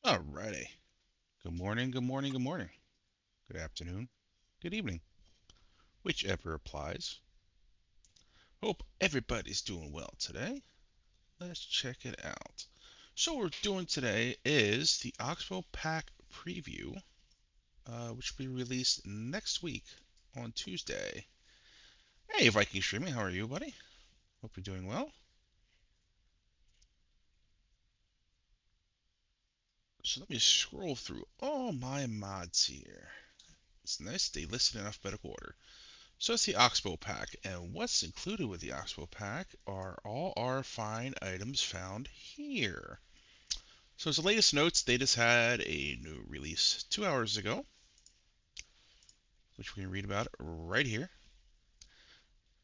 Alrighty. Good morning, good morning, good morning. Good afternoon, good evening, whichever applies. Hope everybody's doing well today. Let's check it out. So, what we're doing today is the Oxbo Pack preview, which will be released next week on Tuesday. Hey, Viking Streaming, how are you, buddy? Hope you're doing well. So, let me scroll through all my mods here. It's nice they listed in alphabetical order. So it's the Oxbo pack, and what's included with the Oxbo pack are all our fine items found here. So as the latest notes, they just had a new release 2 hours ago, which we can read about right here. It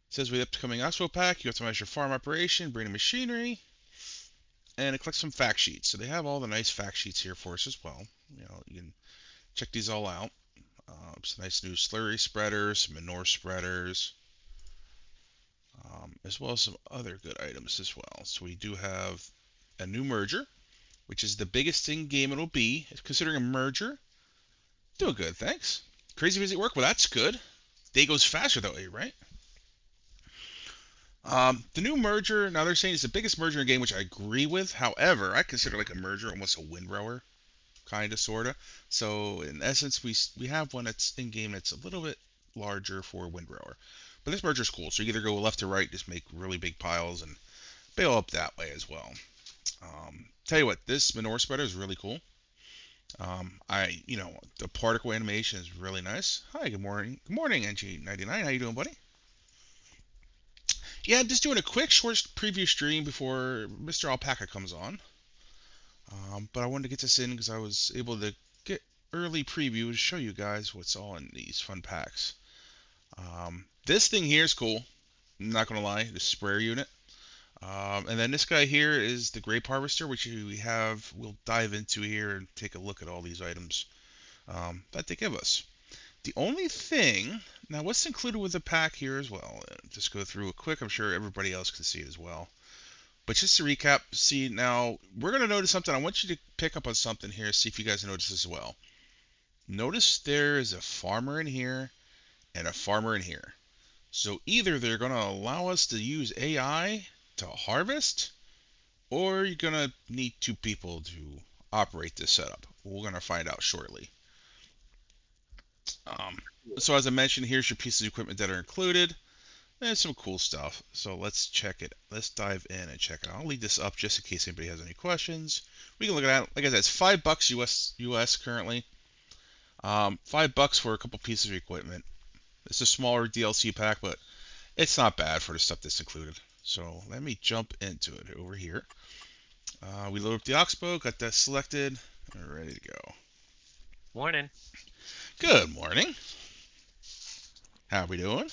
says with the upcoming Oxbo pack, you optimize your farm operation, bring in machinery, and it collects some fact sheets. So they have all the nice fact sheets here for us as well. You can check these all out. Some nice new slurry spreaders, manure spreaders, as well as some other good items as well. So we do have a new merger, which is the biggest in game it'll be. Considering a merger, doing good, thanks. Crazy busy work, well that's good. Day goes faster that way, right? The new merger, now they're saying it's the biggest merger in game, which I agree with. However, I consider like a merger almost a windrower, kind of, sorta. So in essence, we have one that's in game that's a little bit larger for a windrower. But this merger's cool, so you either go left to right, just make really big piles and bail up that way as well. Tell you what, this manure spreader is really cool. The particle animation is really nice. Hi, good morning. Good morning, NG99. How you doing, buddy? Yeah, I'm just doing a quick short preview stream before Mr. Alpaca comes on. But I wanted to get this in because I was able to get early preview to show you guys what's all in these fun packs. This thing here is cool. I'm not gonna lie, the sprayer unit. And then this guy here is the grape harvester, which we'll dive into here and take a look at all these items that they give us. The only thing, now what's included with the pack here as well, just go through it quick, I'm sure everybody else can see it as well. But just to recap, see now, we're going to notice something. I want you to pick up on something here, see if you guys notice as well. Notice there is a farmer in here and a farmer in here. So either they're going to allow us to use AI to harvest, or you're going to need two people to operate this setup. We're going to find out shortly. Um, so as I mentioned, here's your pieces of equipment that are included. And some cool stuff. So let's check it. Let's dive in and check it out. I'll leave this up just in case anybody has any questions. We can look at it. Like I said, it's $5 US currently. $5 for a couple pieces of equipment. It's a smaller DLC pack, but it's not bad for the stuff that's included. So let me jump into it over here. We load up the Oxbo, got that selected, and ready to go. Morning. Good morning. How we doing?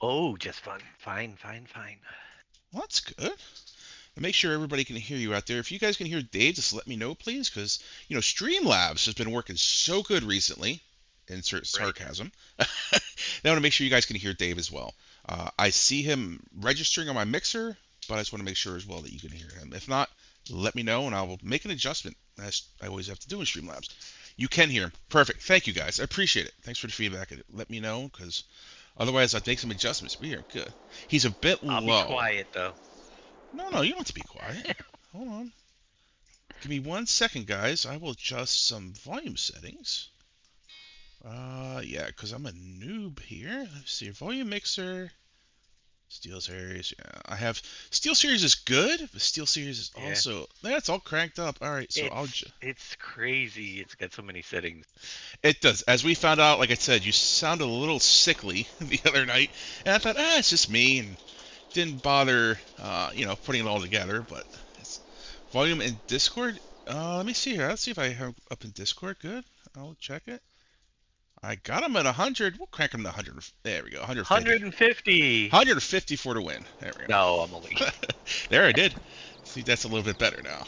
Oh, just fun. Fine, fine, fine. Well, that's good. And make sure everybody can hear you out there. If you guys can hear Dave, just let me know, please, because Streamlabs has been working so good recently. Insert Right. sarcasm. I want to make sure you guys can hear Dave as well. I see him registering on my mixer, but I just want to make sure as well that you can hear him. If not, let me know and I will make an adjustment, as I always have to do in Streamlabs. You can hear him. Perfect. Thank you guys. I appreciate it. Thanks for the feedback. Let me know, because otherwise I'd make some adjustments. But here, good. He's a bit I'll be low. quiet though. No, no, you don't have to be quiet. Hold on. Give me 1 second, guys. I will adjust some volume settings. Yeah, because I'm a noob here. Let's see, volume mixer, Steel Series. Yeah, I have Steel Series is good, but Steel Series is Yeah. also that's all cranked up. All right, so It's crazy. It's got so many settings. it does. As we found out, like I said, you sounded a little sickly the other night, and I thought, it's just me, and didn't bother, putting it all together. But it's volume in Discord. Let me see here. Let's see if I have up in Discord. Good. I'll check it. I got him at 100. We'll crank him to 100. There we go. 150. 150. 150 for the win. There we No, I'm only. go. There I did. See, that's a little bit better now.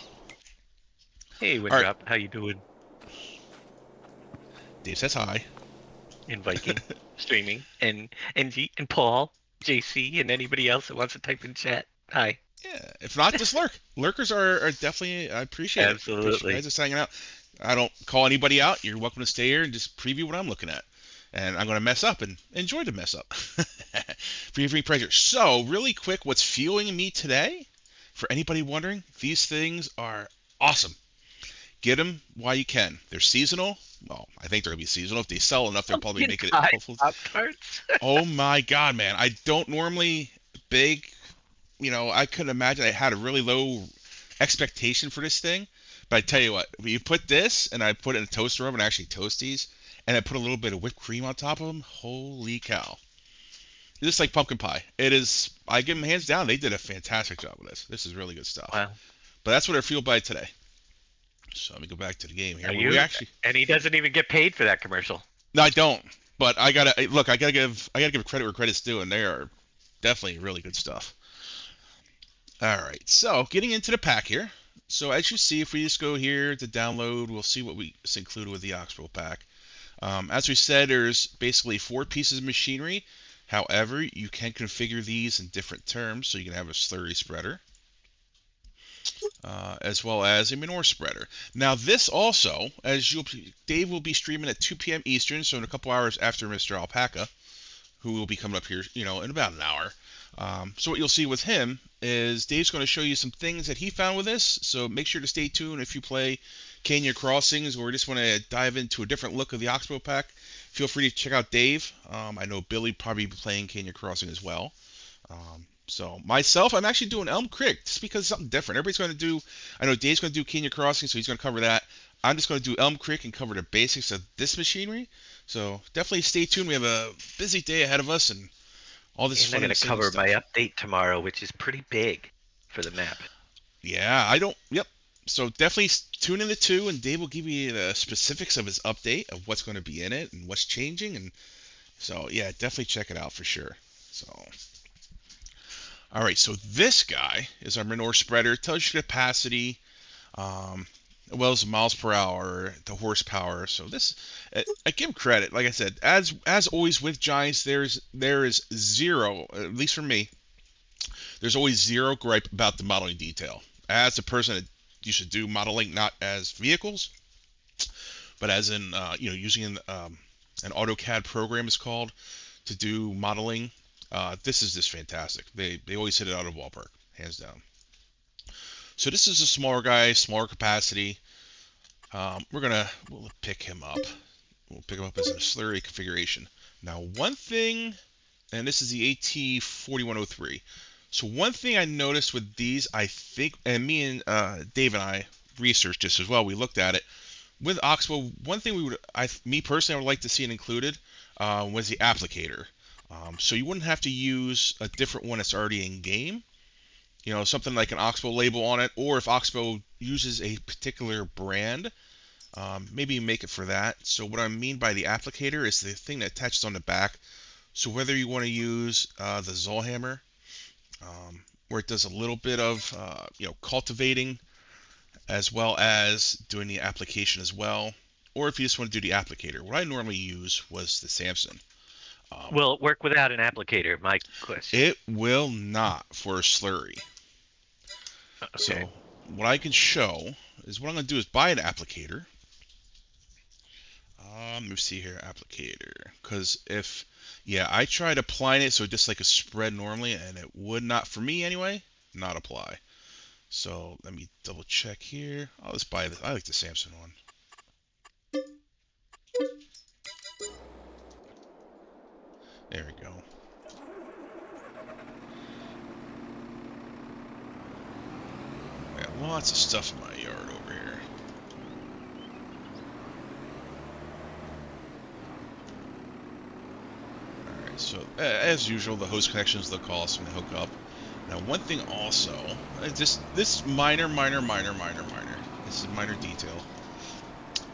Hey, All right. Windrop. How you doing? Dave says hi. In Viking streaming and NG and Paul, JC, and anybody else that wants to type in chat. Hi. Yeah, if not, just lurk. Lurkers are definitely, I appreciate it. Appreciate you guys Absolutely. just hanging out. I don't call anybody out. You're welcome to stay here and just preview what I'm looking at. And I'm going to mess up and enjoy the mess up. Free pressure. So, really quick, what's fueling me today? For anybody wondering, these things are awesome. Get them while you can. They're seasonal. Well, I think they're going to be seasonal. If they sell enough, they'll probably Pumpkin make it. pie Hopefully. Pop Tarts. Oh my God, man. I don't normally big, I couldn't imagine I had a really low expectation for this thing. But I tell you what, if you put this and I put it in a toaster oven, actually toast these, and I put a little bit of whipped cream on top of them, holy cow. It's just like pumpkin pie. It is, I give them hands down, they did a fantastic job with this. This is really good stuff. Wow. But that's what I feel by today. So let me go back to the game here Are where we you? actually, And he doesn't even get paid for that commercial. no, I don't. But I gotta look. I gotta give credit where credit's due, and they are definitely really good stuff. All right, so getting into the pack here. So as you see, if we just go here to download, we'll see what we included with the Oxbo pack. As we said, there's basically 4 pieces of machinery. However, you can configure these in different terms, so you can have a slurry spreader, as well as a manure spreader. Now, this also, Dave will be streaming at 2 p.m. Eastern, so in a couple hours after Mr. Alpaca, who will be coming up here, in about an hour. So what you'll see with him is Dave's going to show you some things that he found with this. So make sure to stay tuned if you play Canyon Crossings or just want to dive into a different look of the Oxbow pack. Feel free to check out Dave. I know Billy probably be playing Canyon Crossing as well. So myself, I'm actually doing Elm Creek just because it's something different. Everybody's going to do. I know Dave's going to do Canyon Crossing, so he's going to cover that. I'm just going to do Elm Creek and cover the basics of this machinery. So definitely stay tuned. We have a busy day ahead of us and all this And I'm fun and gonna exciting cover my stuff. update tomorrow, which is pretty big for the map. Yeah, I don't. Yep. So definitely tune in to 2, and Dave will give you the specifics of his update of what's going to be in it and what's changing. And so yeah, definitely check it out for sure. So all right, so this guy is our manure spreader. It tells you capacity, um, as well as miles per hour, the horsepower. So this, I give him credit. Like I said, as always with Giants, there is zero, at least for me, there's always zero gripe about the modeling detail. As a person that used to do modeling not as vehicles, but as in using an AutoCAD program is called to do modeling. This is just fantastic. They always hit it out of the ballpark, hands down. So this is a smaller guy, smaller capacity. We'll pick him up. We'll pick him up as a slurry configuration. Now, one thing, and this is the AT4103. So one thing I noticed with these, I think, and me and Dave and I researched this as well. We looked at it with Oxbo. One thing me personally, I would like to see it included was the applicator. So you wouldn't have to use a different one that's already in game. Something like an Oxbow label on it, or if Oxbow uses a particular brand, maybe make it for that. So what I mean by the applicator is the thing that attaches on the back. So whether you want to use the Zollhammer, where it does a little bit of cultivating as well as doing the application as well, or if you just want to do the applicator. What I normally use was the Samson. Um, Will it work without an applicator? My question. it will not for a slurry. Okay. So what I can show is what I'm going to do is buy an applicator. Let me see here, applicator. Because yeah, I tried applying it so just like a spread normally, and it would not, for me anyway, not apply. So let me double check here. I'll just buy this. I like the Samsung one. There we go. I got lots of stuff in my yard over here. Alright, so as usual, the host connections look awesome to hook up. Now, one thing also, this minor. This is a minor detail,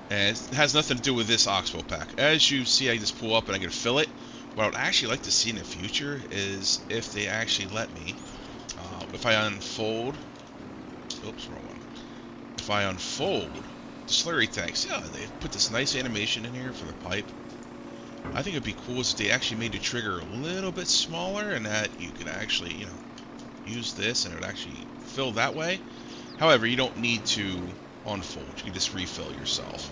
and it has nothing to do with this Oxbow pack. As you see, I just pull up and I can fill it. What I would actually like to see in the future is if they actually let me, if I unfold, oops, wrong one. If I unfold the slurry tanks, yeah, they put this nice animation in here for the pipe. I think it'd be cool if they actually made the trigger a little bit smaller and that you could actually, use this and it would actually fill that way. However, you don't need to unfold. You can just refill yourself.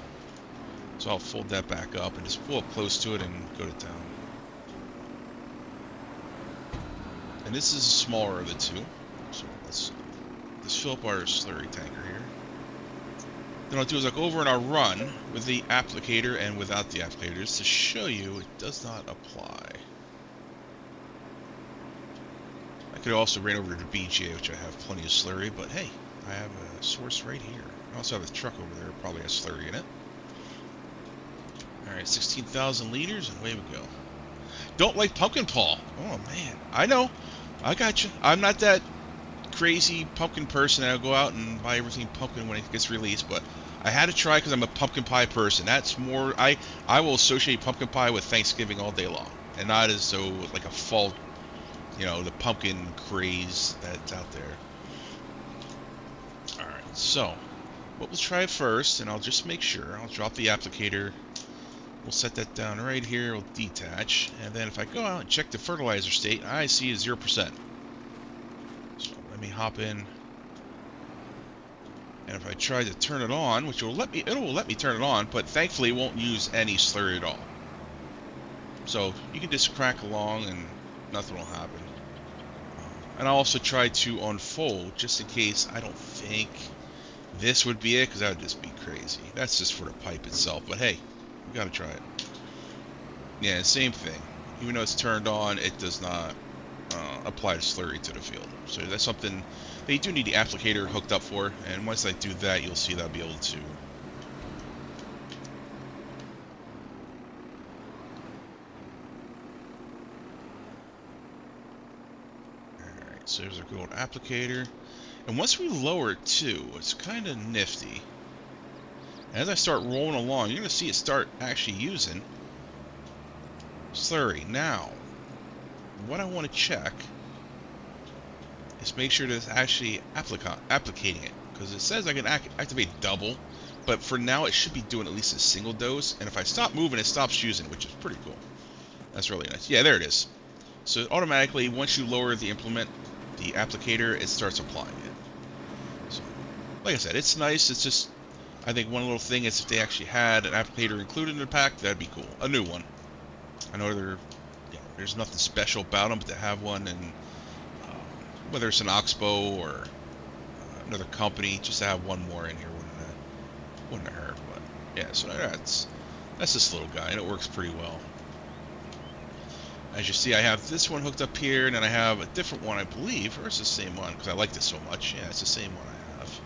So I'll fold that back up and just pull up close to it and go to town. And this is the smaller of the two. So let's fill up our slurry tanker here. Then I'll do is I'll go over and I'll run with the applicator and without the applicator just to show you it does not apply. I could also ran over to BGA, which I have plenty of slurry, but hey, I have a source right here. I also have a truck over there, probably has slurry in it. Alright, 16,000 liters, and away we go. Don't like pumpkin paw. Oh man, I know. I got you. I'm not that crazy pumpkin person that'll go out and buy everything pumpkin when it gets released, but I had to try because I'm a pumpkin pie person. That's more, I will associate pumpkin pie with Thanksgiving all day long, and not as so like a fall, the pumpkin craze that's out there. Alright, so what we'll try first, and I'll just make sure, I'll drop the applicator. We'll set that down right here, we'll detach, and then if I go out and check the fertilizer state, I see 0%. So let me hop in, and if I try to turn it on, which it will let me turn it on, but thankfully it won't use any slurry at all. So you can just crack along and nothing will happen. And I'll also try to unfold, just in case. I don't think this would be it, because that would just be crazy. That's just for the pipe itself, but hey, we gotta try it. Yeah, same thing. Even though it's turned on, it does not apply the slurry to the field. So that's something they do need the applicator hooked up for, and once I do that, you'll see that I'll be able to. Alright, so there's our good old applicator. And once we lower it too, it's kind of nifty. As I start rolling along, you're going to see it start actually using slurry. Now, what I want to check is make sure that it's actually applicating it. Because it says I can activate double, but for now it should be doing at least a single dose. And if I stop moving, it stops using it, which is pretty cool. That's really nice. Yeah, there it is. So automatically, once you lower the implement, the applicator, it starts applying it. So, like I said, it's nice. It's just, I think one little thing is if they actually had an applicator included in the pack, that'd be cool. A new one. I know there's nothing special about them, but to have one, and whether it's an Oxbo or another company, just to have one more in here wouldn't hurt. But yeah, so that's this little guy, and it works pretty well. As you see, I have this one hooked up here, and then I have a different one, I believe, or it's the same one, because I like this so much. Yeah, it's the same one I have.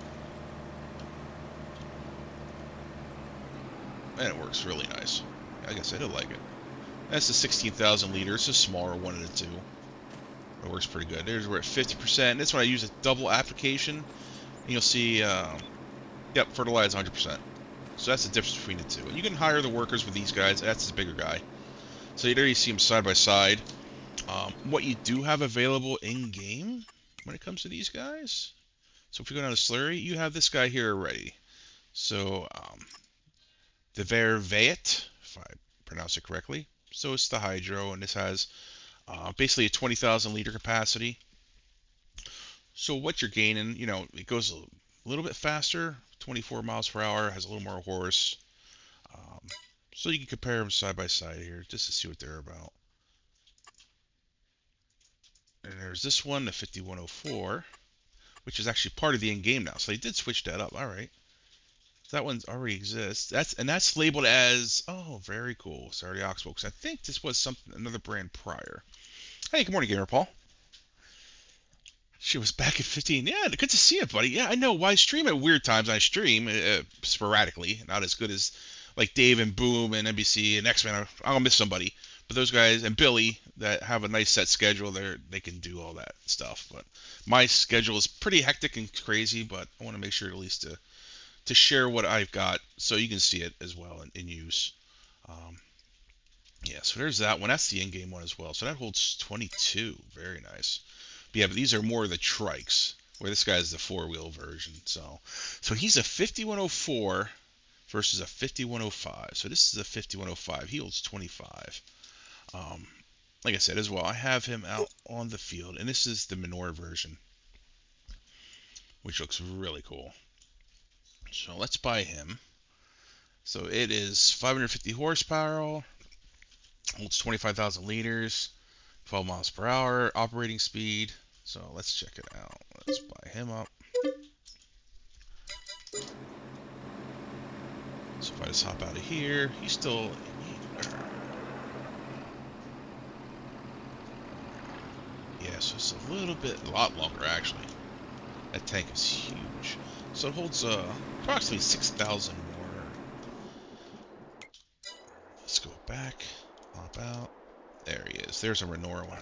And it works really nice. Like I said, I like it. That's the 16,000 liters. It's a smaller one of the two. It works pretty good. We're at 50%. This one I use a double application. And you'll see, yep, fertilize 100%. So that's the difference between the two. And you can hire the workers with these guys. That's the bigger guy. So there you see them side by side. What you do have available in-game when it comes to these guys. So if you go down to slurry, you have this guy here already. So the Verveit, if I pronounce it correctly. So it's the Hydro, and this has basically a 20,000 liter capacity. So what you're gaining, it goes a little bit faster, 24 miles per hour, has a little more horse. So you can compare them side by side here just to see what they're about. And there's this one, the 5104, which is actually part of the in-game now. So they did switch that up. All right. So that one already exists. That's labeled as, oh, very cool. Sorry, Oxbo, because I think this was another brand prior. Hey, good morning, Gamer Paul. She was back at 15. Yeah, good to see you, buddy. Yeah, I know. Why stream at weird times? I stream sporadically, not as good as like Dave and Boom and NBC and X-Men. I'll miss somebody, but those guys and Billy that have a nice set schedule, they can do all that stuff. But my schedule is pretty hectic and crazy. But I want to make sure at least to share what I've got so you can see it as well in use. Yeah, so there's that one. That's the in-game one as well. So that holds 22. Very nice. But yeah, but these are more of the trikes, where this guy's the four-wheel version. So he's a 5104 versus a 5105. So this is a 5105. He holds 25. like I said as well, I have him out on the field, and this is the Minor version, which looks really cool. So let's buy him. So it is 550 horsepower, holds 25,000 liters, 12 miles per hour, operating speed. So let's check it out. Let's buy him up. So if I just hop out of here, he's still. Yeah, so it's a lot longer actually. That tank is huge. So it holds approximately 6,000 more. Let's go back, hop out. There he is. There's a Renora one.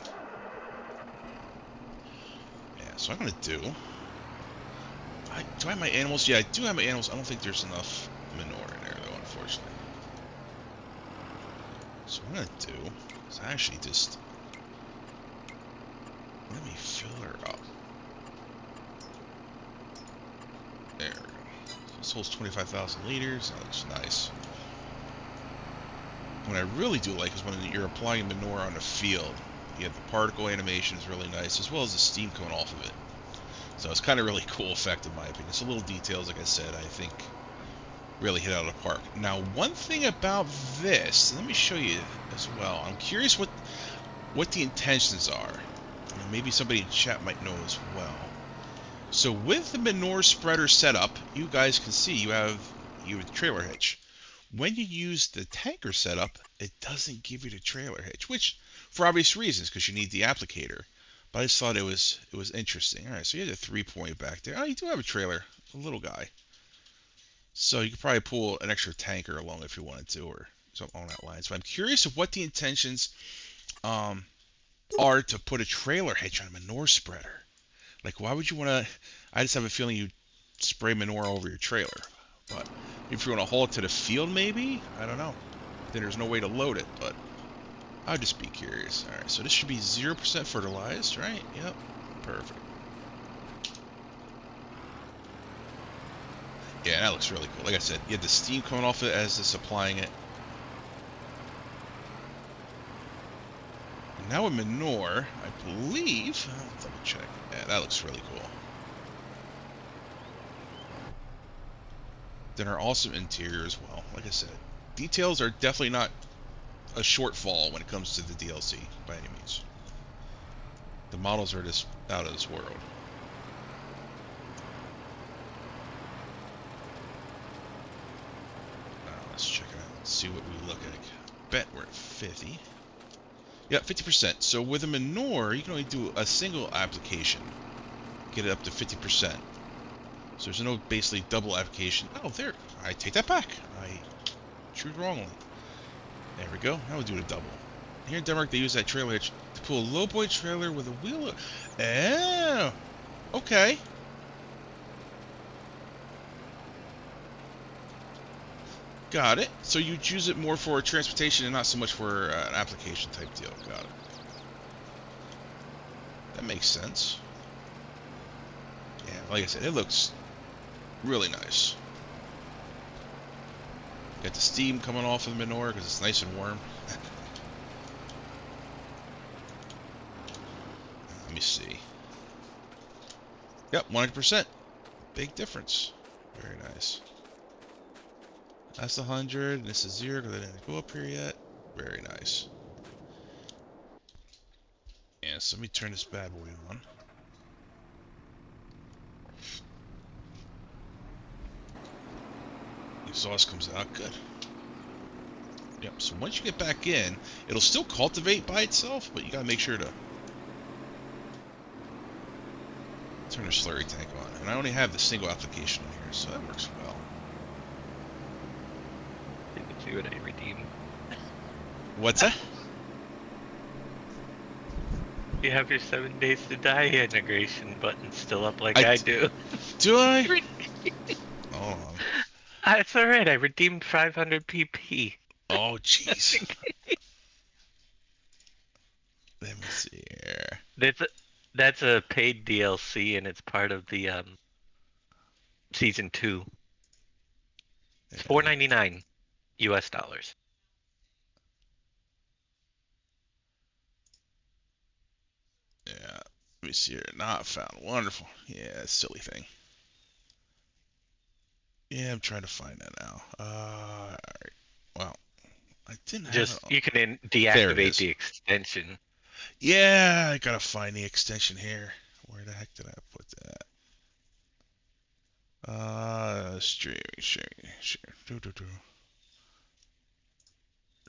Yeah, so I'm gonna do. Do I have my animals? Yeah, I do have my animals. I don't think there's enough manure in there though, unfortunately. So what I'm gonna do is actually just let me fill her up. There we go. So this holds 25,000 liters. That looks nice. What I really do like is when you're applying manure on the field. You have the particle animation is really nice, as well as the steam coming off of it. So it's kind of really cool effect in my opinion. So little details, like I said, I think really hit out of the park. Now, one thing about this, let me show you as well. I'm curious what the intentions are. Maybe somebody in chat might know as well. So with the manure spreader setup, you guys can see you have the trailer hitch. When you use the tanker setup, it doesn't give you the trailer hitch, which for obvious reasons, because you need the applicator. But I just thought it was interesting. All right, so you have a 3-point back there. Oh, you do have a trailer, a little guy. So you could probably pull an extra tanker along if you wanted to, or something along that line. So I'm curious of what the intentions um, are to put a trailer hitch on a manure spreader. Like, why would you want to? I just have a feeling you spray manure over your trailer. But if you want to haul it to the field, maybe I don't know. Then there's no way to load it. But I'd just be curious. All right, so this should be 0% fertilized, right? Yep, perfect. Yeah, that looks really cool. Like I said, you have the steam coming off it as it's applying it. And now with manure, I believe. I'll double check. Yeah, that looks really cool. Then our awesome interior as well. Like I said, details are definitely not a shortfall when it comes to the DLC by any means. The models are just out of this world. Let's check it out. Let's see what we look at. Bet we're at 50. Yeah, 50%. So with a manure, you can only do a single application. Get it up to 50%. So there's no basically double application. Oh, there. I take that back. I chewed wrongly. There we go. Now we'll do a double. Here in Denmark, they use that trailer hitch to pull a low boy trailer with a wheel. Oh, okay. Got it. So you'd use it more for transportation and not so much for an application type deal. Got it. That makes sense. Yeah, like I said, it looks really nice. Got the steam coming off of the manure because it's nice and warm. Let me see. Yep, 100%. Big difference. Very nice. That's 100. This is 0 because I didn't go up here yet. Very nice. Yeah, so let me turn this bad boy on. Exhaust comes out good. Yep, so once you get back in, it'll still cultivate by itself, but you gotta make sure to turn the slurry tank on. And I only have the single application on here, so that works well. You can see what I redeemed. What's that? You have your 7 days to die integration button still up like I I do. do I? Hold on. It's alright, I redeemed 500 PP. Oh, jeez. Let me see here. That's a, that's a paid DLC and it's part of the season 2. It's Yeah, $4.99 US dollars. me see here. Not found. Wonderful. Yeah, that silly thing. Yeah, I'm trying to find that now. Alright. Well, I didn't have it Just on. you can There it deactivate is. the extension. Yeah, I gotta find the extension here. Where the heck did I put that? Streaming.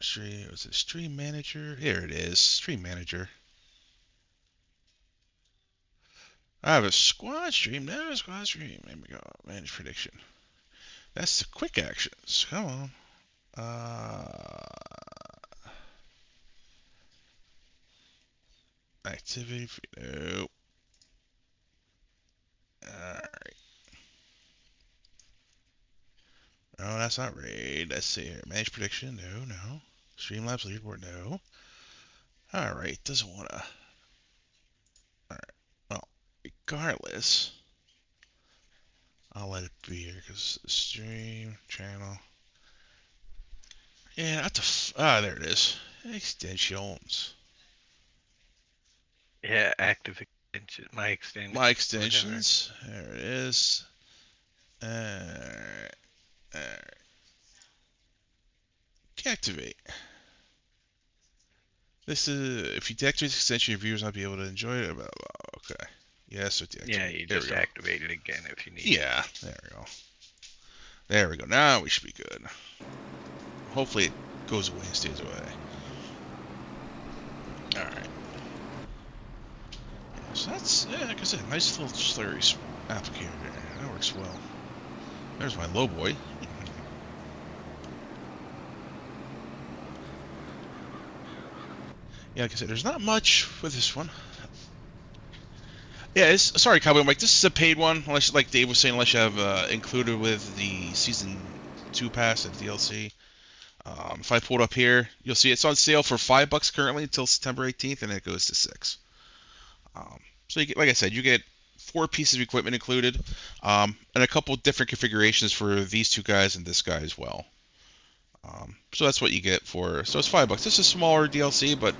Stream, was it Stream Manager? Here it is, Stream Manager. I have a squad stream, no squad stream. There we go. Manage prediction. That's the quick actions. Come on. Activity. Nope. Alright. No, that's not raid. Let's see here. Manage prediction. No. Streamlabs leaderboard. No. Alright. Doesn't want to. Alright. Well, regardless, I'll let it be here because stream channel. Yeah, that's there it is. Extensions. Yeah, active extension. My extension. My Whatever. extensions. There it is. Alright. Alright. Deactivate. This is if you deactivate this extension, your viewers not be able to enjoy it. Blah, blah. Okay. Yes, so Yeah, deactivate. you There we just go. activate it again if you need it. Yeah, there we go. There we go. Now we should be good. Hopefully it goes away and stays away. Alright. Yeah, so that's, yeah, like I said, nice little slurry applicator there. That works well. There's my low boy. Yeah, like I said, there's not much with this one. Yeah, sorry, Cowboy Mike. This is a paid one, unless, like Dave was saying, unless you have included with the season 2 pass and DLC. If I pulled up here, you'll see it's on sale for $5 currently until September 18th, and it goes to 6. So you get, like I said, you get 4 pieces of equipment included, and a couple different configurations for these two guys and this guy as well. So that's what you get for. So it's $5. This is smaller DLC, but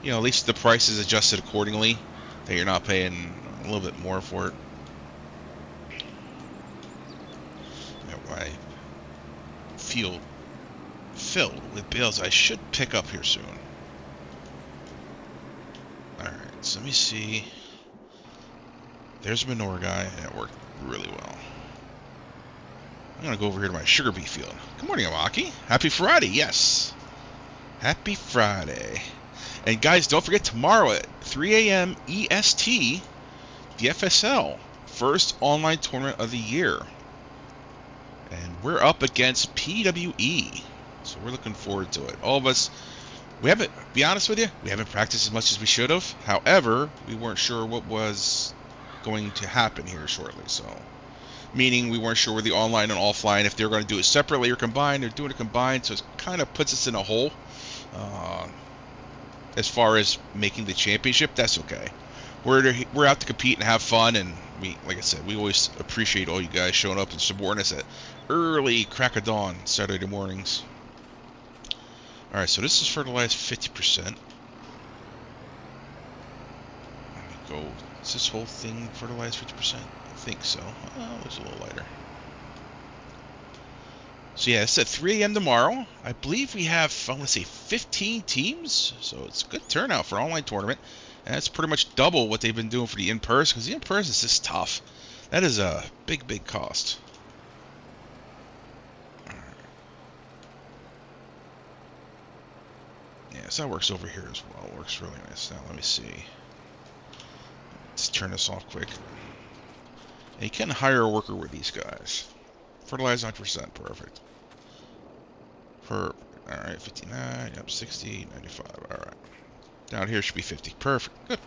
at least the price is adjusted accordingly. That you're not paying a little bit more for it. My field filled with bales I should pick up here soon. Alright, so let me see. There's a manure guy, and it worked really well. I'm going to go over here to my sugar beet field. Good morning, Amaki. Happy Friday, yes. Happy Friday. And guys, don't forget tomorrow at 3 a.m. EST, the FSL, first online tournament of the year. And we're up against PWE. So we're looking forward to it. All of us, we haven't, be honest with you, we haven't practiced as much as we should have. However, we weren't sure what was going to happen here shortly. So, meaning we weren't sure where the online and offline, if they were going to do it separately or combined. They're doing it combined, so it kind of puts us in a hole. As far as making the championship, that's okay. We're out to compete and have fun, and like I said, we always appreciate all you guys showing up and supporting us at early crack of dawn Saturday mornings. All right, so this is fertilized 50%. Let me go. Is this whole thing fertilized 50%? I think so. Oh, it's a little lighter. So yeah, it's at 3 a.m. tomorrow. I believe we have, I want to say 15 teams, so it's a good turnout for an online tournament. And that's pretty much double what they've been doing for the in-person, because the in-person is just tough. That is a big, big cost. Yeah, so that works over here as well. It works really nice. Now, let me see. Let's turn this off quick. And you can hire a worker with these guys. Fertilize 100%, perfect. Alright, 59, yep, 60, 95, alright. Down here should be 50, perfect, good.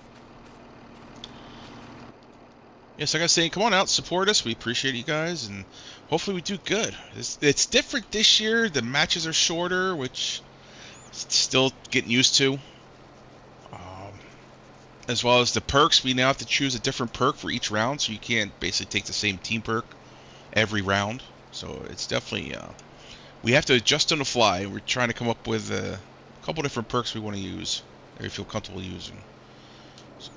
Yes, like I was saying, come on out, support us. We appreciate you guys, and hopefully we do good. It's different this year. The matches are shorter, which still getting used to. As well as the perks, we now have to choose a different perk for each round, so you can't basically take the same team perk every round. So it's definitely we have to adjust on the fly. We're trying to come up with a couple different perks we want to use that we feel comfortable using. So,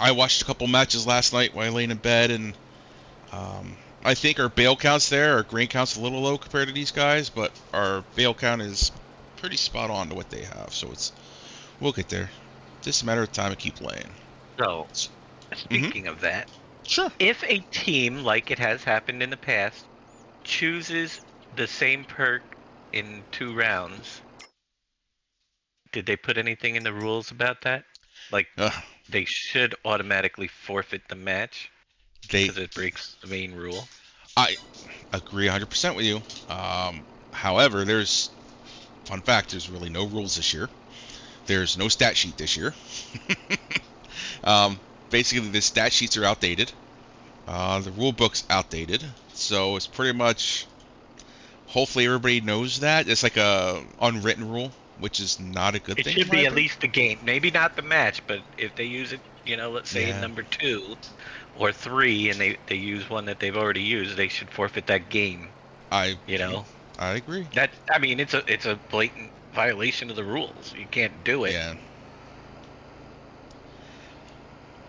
I watched a couple matches last night while laying in bed, and I think our bail count's there. Our grain count's a little low compared to these guys, but our bail count is pretty spot on to what they have. So we'll get there. Just a matter of time to keep playing. So, Mm-hmm. speaking of that, Sure. if a team, like it has happened in the past, chooses the same perk in 2 rounds, did they put anything in the rules about that? Like, Uh, they should automatically forfeit the match they because it breaks the main rule. I agree 100% with you. However, fun fact, there's really no rules this year. There's no stat sheet this year. um, Basically, the stat sheets are outdated. The rule book's outdated. So it's pretty much. Hopefully, everybody knows that it's like a unwritten rule, which is not a good It thing in should my be at opinion. least the game. Maybe not the match, but if they use it, let's say in Yeah, number 2 or 3, and they use one that they've already used, they should forfeit that game. I You agree. know I agree. that I mean it's a blatant violation of the rules. You can't do it. Yeah,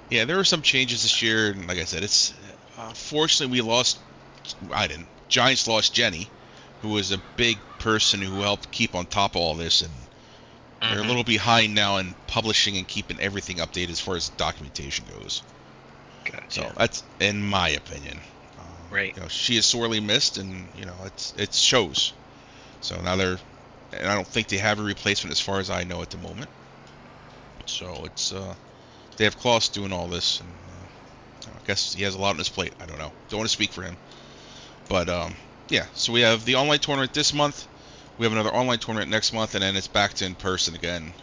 yeah. There were some changes this year, and like I said, it's fortunately we lost. I didn't. Giants lost Jenny, who was a big person who helped keep on top of all this, and they're a Hmm. little behind now in publishing and keeping everything updated as far as documentation goes. So Gotcha. that's in my opinion. Right. She is sorely missed, and it shows. So now and I don't think they have a replacement as far as I know at the moment. So they have Klaus doing all this, and I guess he has a lot on his plate. I don't know. Don't want to speak for him, but yeah. So we have the online tournament this month. We have another online tournament next month, and then it's back to in person again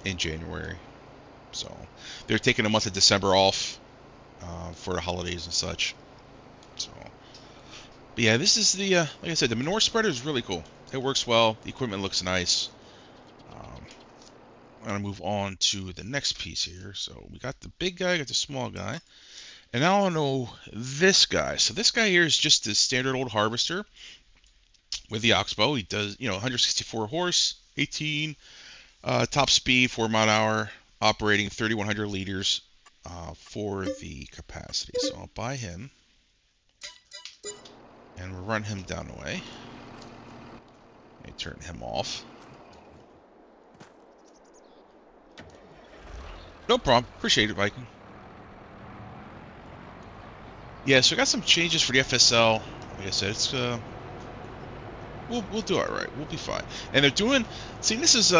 in January. So they're taking a month of December off for the holidays and such. So, but yeah, this is like I said, the manure spreader is really cool. It works well. The equipment looks nice. Um, I'm gonna move on to the next piece here. So we got the big guy, got the small guy, and now I know this guy. So this guy here is just the standard old harvester with the Oxbo. He does 164 horse, 18 top speed, 4 mile an hour, operating 3,100 liters for the capacity. So I'll buy him and we'll run him down the way. Let me turn him off. No problem. Appreciate it, Viking. Yeah, so I got some changes for the FSL. Like I said, it's we'll do all right. We'll be fine. And they're doing. See, this is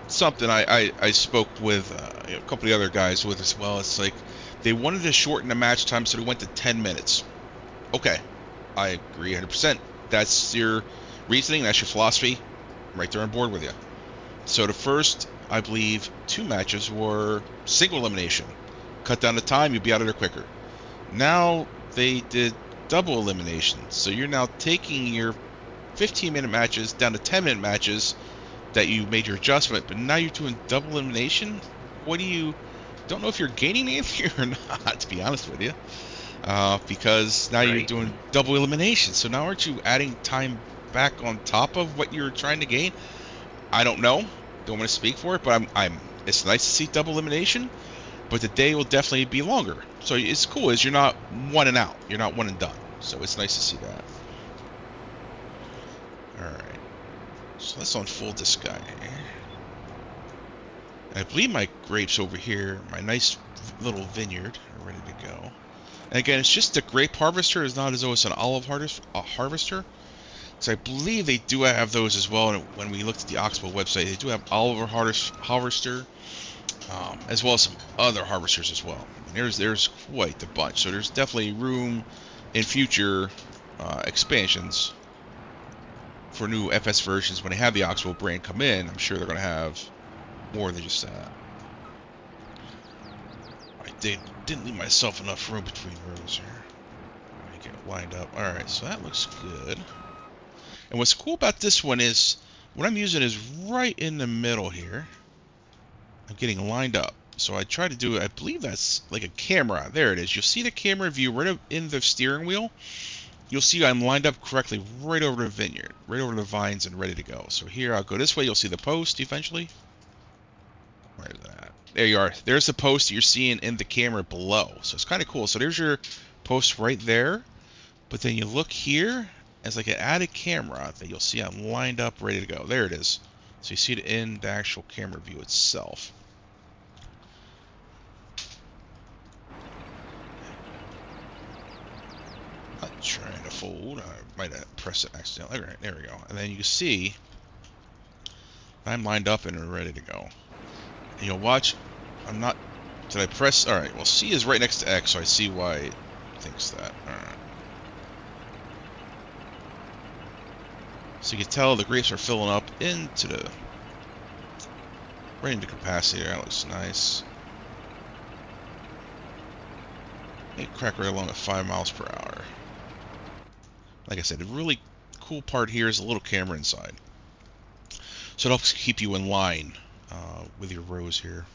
something I spoke with a couple of the other guys with as well. It's like they wanted to shorten the match time, so they went to 10 minutes. Okay, I agree 100%. That's your reasoning. That's your philosophy. I'm right there on board with you. So the first, I believe, 2 matches were single elimination. Cut down the time, you'd be out of there quicker. Now they did double elimination. So you're now taking your 15-minute matches down to 10-minute matches that you made your adjustment, but now you're doing double elimination. What do you? Don't know if you're gaining anything or not, to be honest with you, because now you're Right. doing double elimination. So now aren't you adding time back on top of what you're trying to gain? I don't know. Don't want to speak for it, but I'm. It's nice to see double elimination, but the day will definitely be longer. So it's cool. Is you're not one and out. You're not one and done. So it's nice to see that. All right. So let's unfold this guy. I believe my grapes over here, my nice little vineyard, are ready to go. And again, it's just a grape harvester. It's not as though it's an olive harvester. So I believe they do have those as well. And when we looked at the Oxbo website, they do have olive harvester, as well as some other harvesters as well. And there's quite a bunch. So there's definitely room in future expansions for new FS versions. When they have the Oxbo brand come in, I'm sure they're going to have more than just that. Didn't leave myself enough room between rows here. Let me get lined up. Alright, so that looks good. And what's cool about this one is, what I'm using is right in the middle here. I'm getting lined up. So I try to do, I believe that's like a camera. There it is. You'll see the camera view right in the steering wheel. You'll see I'm lined up correctly right over the vineyard, right over the vines and ready to go. So here I'll go this way. You'll see the post eventually. Where is that? There you are. There's the post you're seeing in the camera below. So it's kind of cool. So there's your post right there. But then you look here, as like an added camera that you'll see I'm lined up, ready to go. There it is. So you see it in the actual camera view itself. Not trying to fold. I might have pressed it accidentally. All right, there we go. And then you can see I'm lined up and ready to go. And you'll watch. I'm not. Did I press? All right. Well, C is right next to X, so I see why it thinks that. All right. So you can tell the grapes are filling up into the right into capacity. That looks nice. It crack right along at 5 miles per hour. Like I said, the really cool part here is a little camera inside, so it helps keep you in line with your rows here.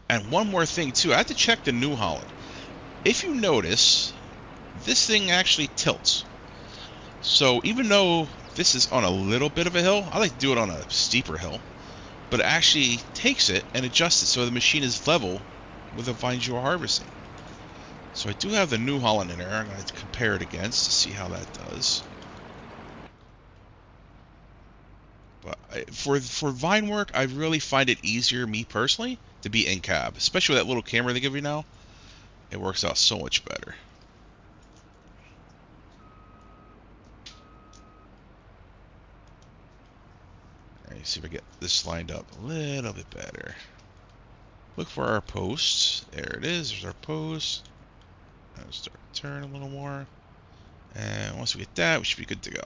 And one more thing too, I had to check the New Holland. If you notice, this thing actually tilts. So even though this is on a little bit of a hill, I like to do it on a steeper hill, but it actually takes it and adjusts it so the machine is level with the vines you are harvesting. So I do have the New Holland in there. I'm going to compare it against to see how that does. But for vine work, I really find it easier, me personally, to be in cab, especially with that little camera they give you now. It works out so much better. Alright, see if I get this lined up a little bit better. Look for our posts. There it is. There's our post. I'll start to turn a little more. And once we get that, we should be good to go.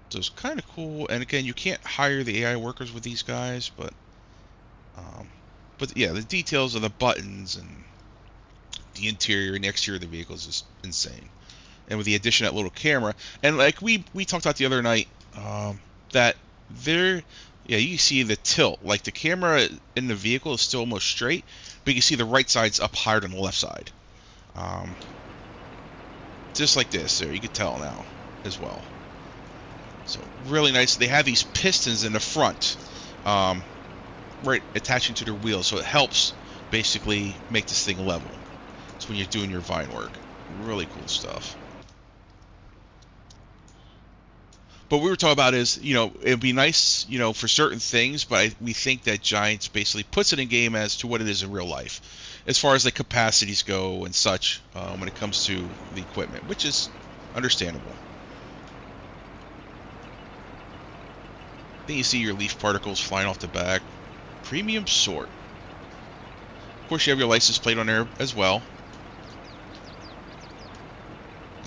So it's kind of cool. And again, you can't hire the AI workers with these guys, but yeah, the details of the buttons and the interior and the exterior of the vehicles is insane. And with the addition of that little camera, and like we talked about the other night, that there, yeah, you see the tilt. Like the camera in the vehicle is still almost straight, but you can see the right side's up higher than the left side. Just like this, there you can tell now as well. So really nice. They have these pistons in the front, right, attaching to their wheels, so it helps basically make this thing level. It's when you're doing your vine work. Really cool stuff. But what we were talking about is, it'd be nice, for certain things, but we think that Giants basically puts it in game as to what it is in real life, as far as the capacities go and such, when it comes to the equipment, which is understandable. Then you see your leaf particles flying off the back. Premium sort. Of course, you have your license plate on there as well.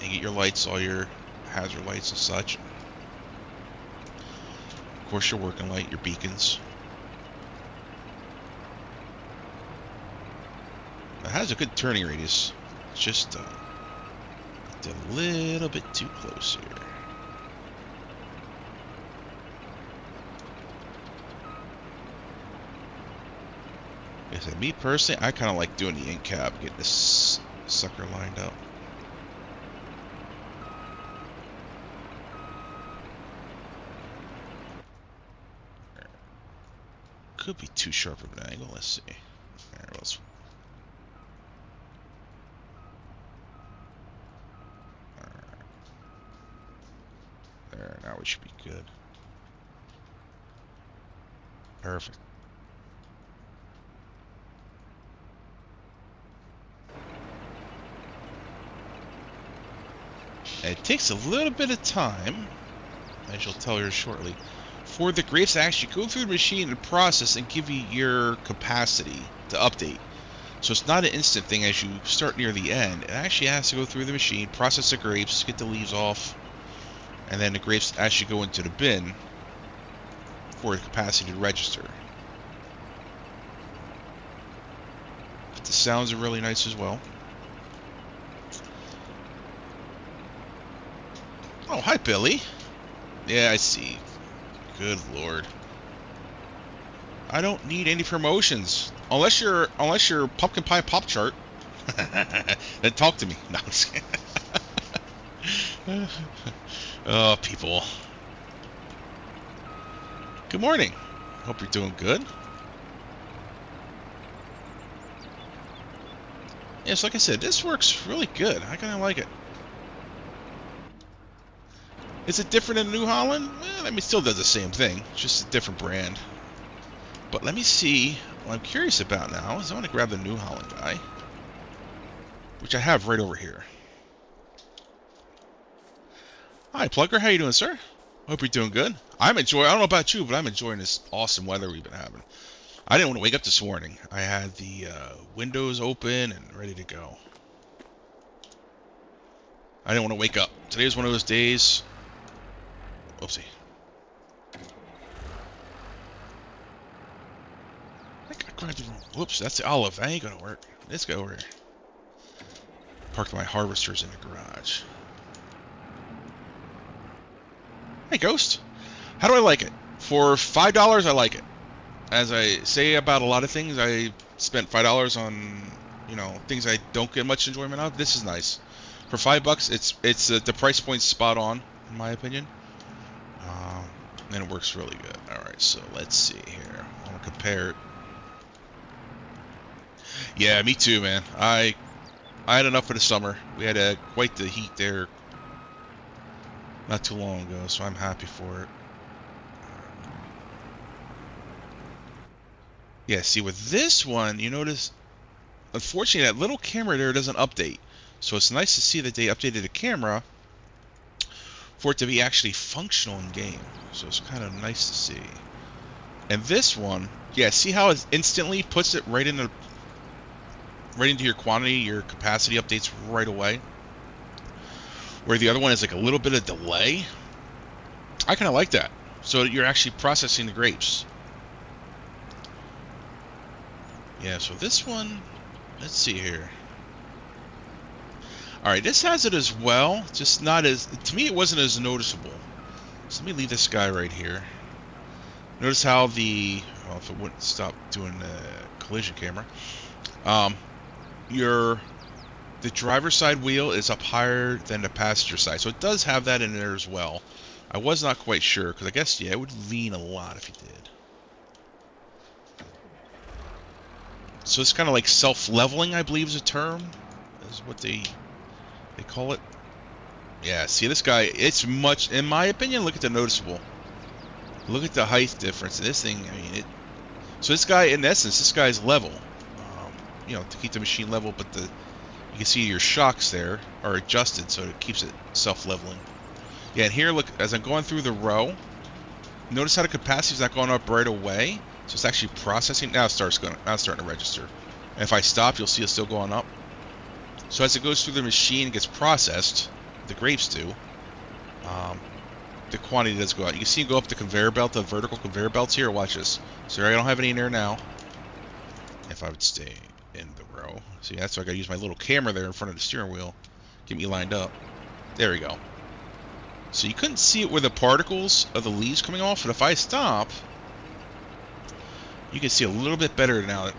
You get your lights, all your hazard lights and such. Of course, your working light, your beacons. It has a good turning radius. It's just a little bit too close here. Like I said, me personally, I kind of like doing the in cab, getting this sucker lined up. Could be too sharp of an angle. Let's see. Alright, let's. There, now we should be good. Perfect. And it takes a little bit of time, as you'll tell here shortly, for the grapes to actually go through the machine and process and give you your capacity to update. So it's not an instant thing as you start near the end. It actually has to go through the machine, process the grapes, get the leaves off, and then the grapes actually go into the bin for the capacity to register. But the sounds are really nice as well. Oh, hi, Billy. Yeah, I see. Good Lord. I don't need any promotions. Unless you're Pumpkin Pie Pop Chart. Then talk to me. No, I'm just kidding. Oh, people. Good morning. Hope you're doing good. Yes, like I said, this works really good. I kind of like it. Is it different in New Holland? Well, I mean, it still does the same thing, just a different brand. But let me see. What I'm curious about now is I want to grab the New Holland guy, which I have right over here. Hi, Plugger. How you doing, sir? Hope you're doing good. I don't know about you, but I'm enjoying this awesome weather we've been having. I didn't want to wake up this morning. I had the windows open and ready to go. I didn't want to wake up. Today was one of those days. Oopsie. I think I grabbed the wrong. Whoops, that's the olive. That ain't gonna work. Let's go over here. Parked my harvesters in the garage. Hey, Ghost. How do I like it? For $5, I like it. As I say about a lot of things, I spent $5 on, things I don't get much enjoyment of. This is nice. For $5, it's the price point's spot on, in my opinion. And it works really good. All right, so let's see here. I want to compare it. Yeah, me too, man. I had enough for the summer. We had quite the heat there not too long ago, so I'm happy for it. Yeah, see, with this one, you notice, unfortunately, that little camera there doesn't update. So it's nice to see that they updated the camera for it to be actually functional in game. So it's kind of nice to see. And this one, yeah, see how it instantly puts it right into your quantity, your capacity updates right away? Where the other one is like a little bit of delay. I kind of like that. So you're actually processing the grapes. Yeah, so this one, let's see here. Alright, this has it as well, just not as, to me it wasn't as noticeable. So let me leave this guy right here. Notice how if it wouldn't stop doing the collision camera, the driver's side wheel is up higher than the passenger side, so it does have that in there as well. I was not quite sure, because I guess, yeah, it would lean a lot if you did. So it's kind of like self-leveling, I believe is a term, is what they call it. Yeah, see this guy, it's much, in my opinion, look at the noticeable. Look at the height difference. This thing, I mean, so this guy, in essence, this guy's level. To keep the machine level, but you can see your shocks there are adjusted so it keeps it self-leveling. Yeah, and here, look, as I'm going through the row, notice how the capacity's not going up right away. So it's actually processing. Now it's starting to register. And if I stop, you'll see it's still going up. So as it goes through the machine and gets processed, the grapes do, the quantity does go out. You can see it go up the conveyor belt, the vertical conveyor belts here. Watch this. So I don't have any in there now. If I would stay in the row. See, that's why I got to use my little camera there in front of the steering wheel. Get me lined up. There we go. So you couldn't see it with the particles of the leaves coming off, but if I stop, you can see a little bit better now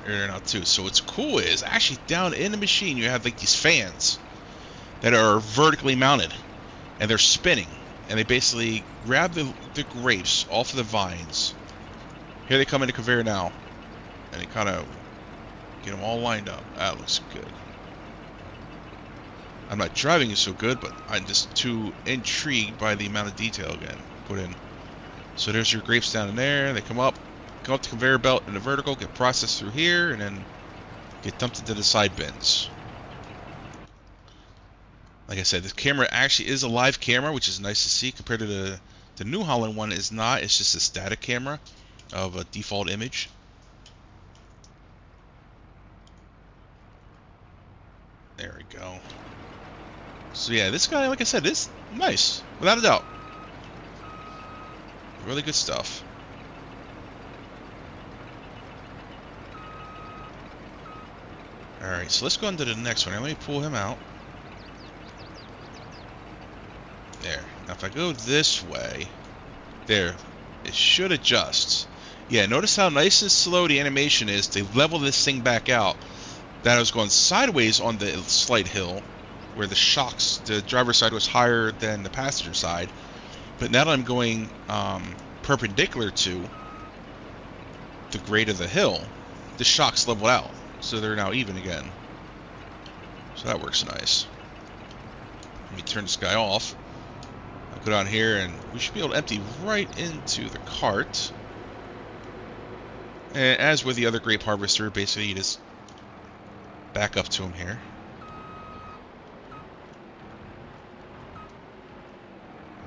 too. So what's cool is actually down in the machine you have like these fans that are vertically mounted and they're spinning, and they basically grab the grapes off of the vines. Here they come in the conveyor now, and they kind of get them all lined up. That looks good. I'm not driving it so good, but I'm just too intrigued by the amount of detail again put in. So there's your grapes down in there. They come up the conveyor belt in the vertical, get processed through here, and then get dumped into the side bins. Like I said, this camera actually is a live camera, which is nice to see compared to the New Holland one is not. It's just a static camera of a default image. There we go. So yeah, this guy, like I said, is nice, without a doubt. Really good stuff. Alright, so let's go on to the next one. Let me pull him out. There. Now if I go this way, there, it should adjust. Yeah, notice how nice and slow the animation is to level this thing back out. That I was going sideways on the slight hill, where the driver's side was higher than the passenger side. But now that I'm going perpendicular to, the grade of the hill, the shocks level out, so they're now even again. So that works nice. Let me turn this guy off. I'll go down here, and we should be able to empty right into the cart. And as with the other grape harvester, basically you just back up to him here.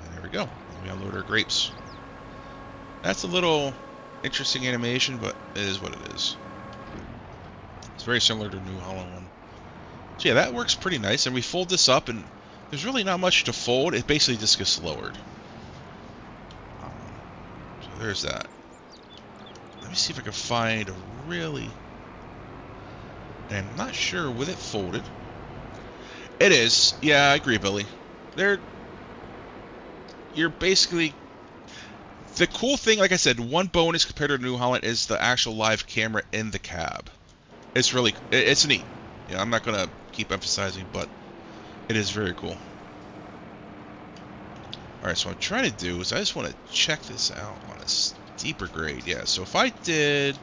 And there we go. And we unload our grapes. That's a little interesting animation, but it is what it is. It's very similar to New Holland one. So yeah, that works pretty nice. And we fold this up, and there's really not much to fold. It basically just gets lowered. So there's that. Let me see if I can find a really... And I'm not sure with it folded. It is. Yeah, I agree, Billy. You're basically... The cool thing, like I said, one bonus compared to New Holland is the actual live camera in the cab. It's really... It's neat. Yeah, I'm not going to keep emphasizing, but it is very cool. Alright, so what I'm trying to do is I just want to check this out on a steeper grade. Yeah, so if I did...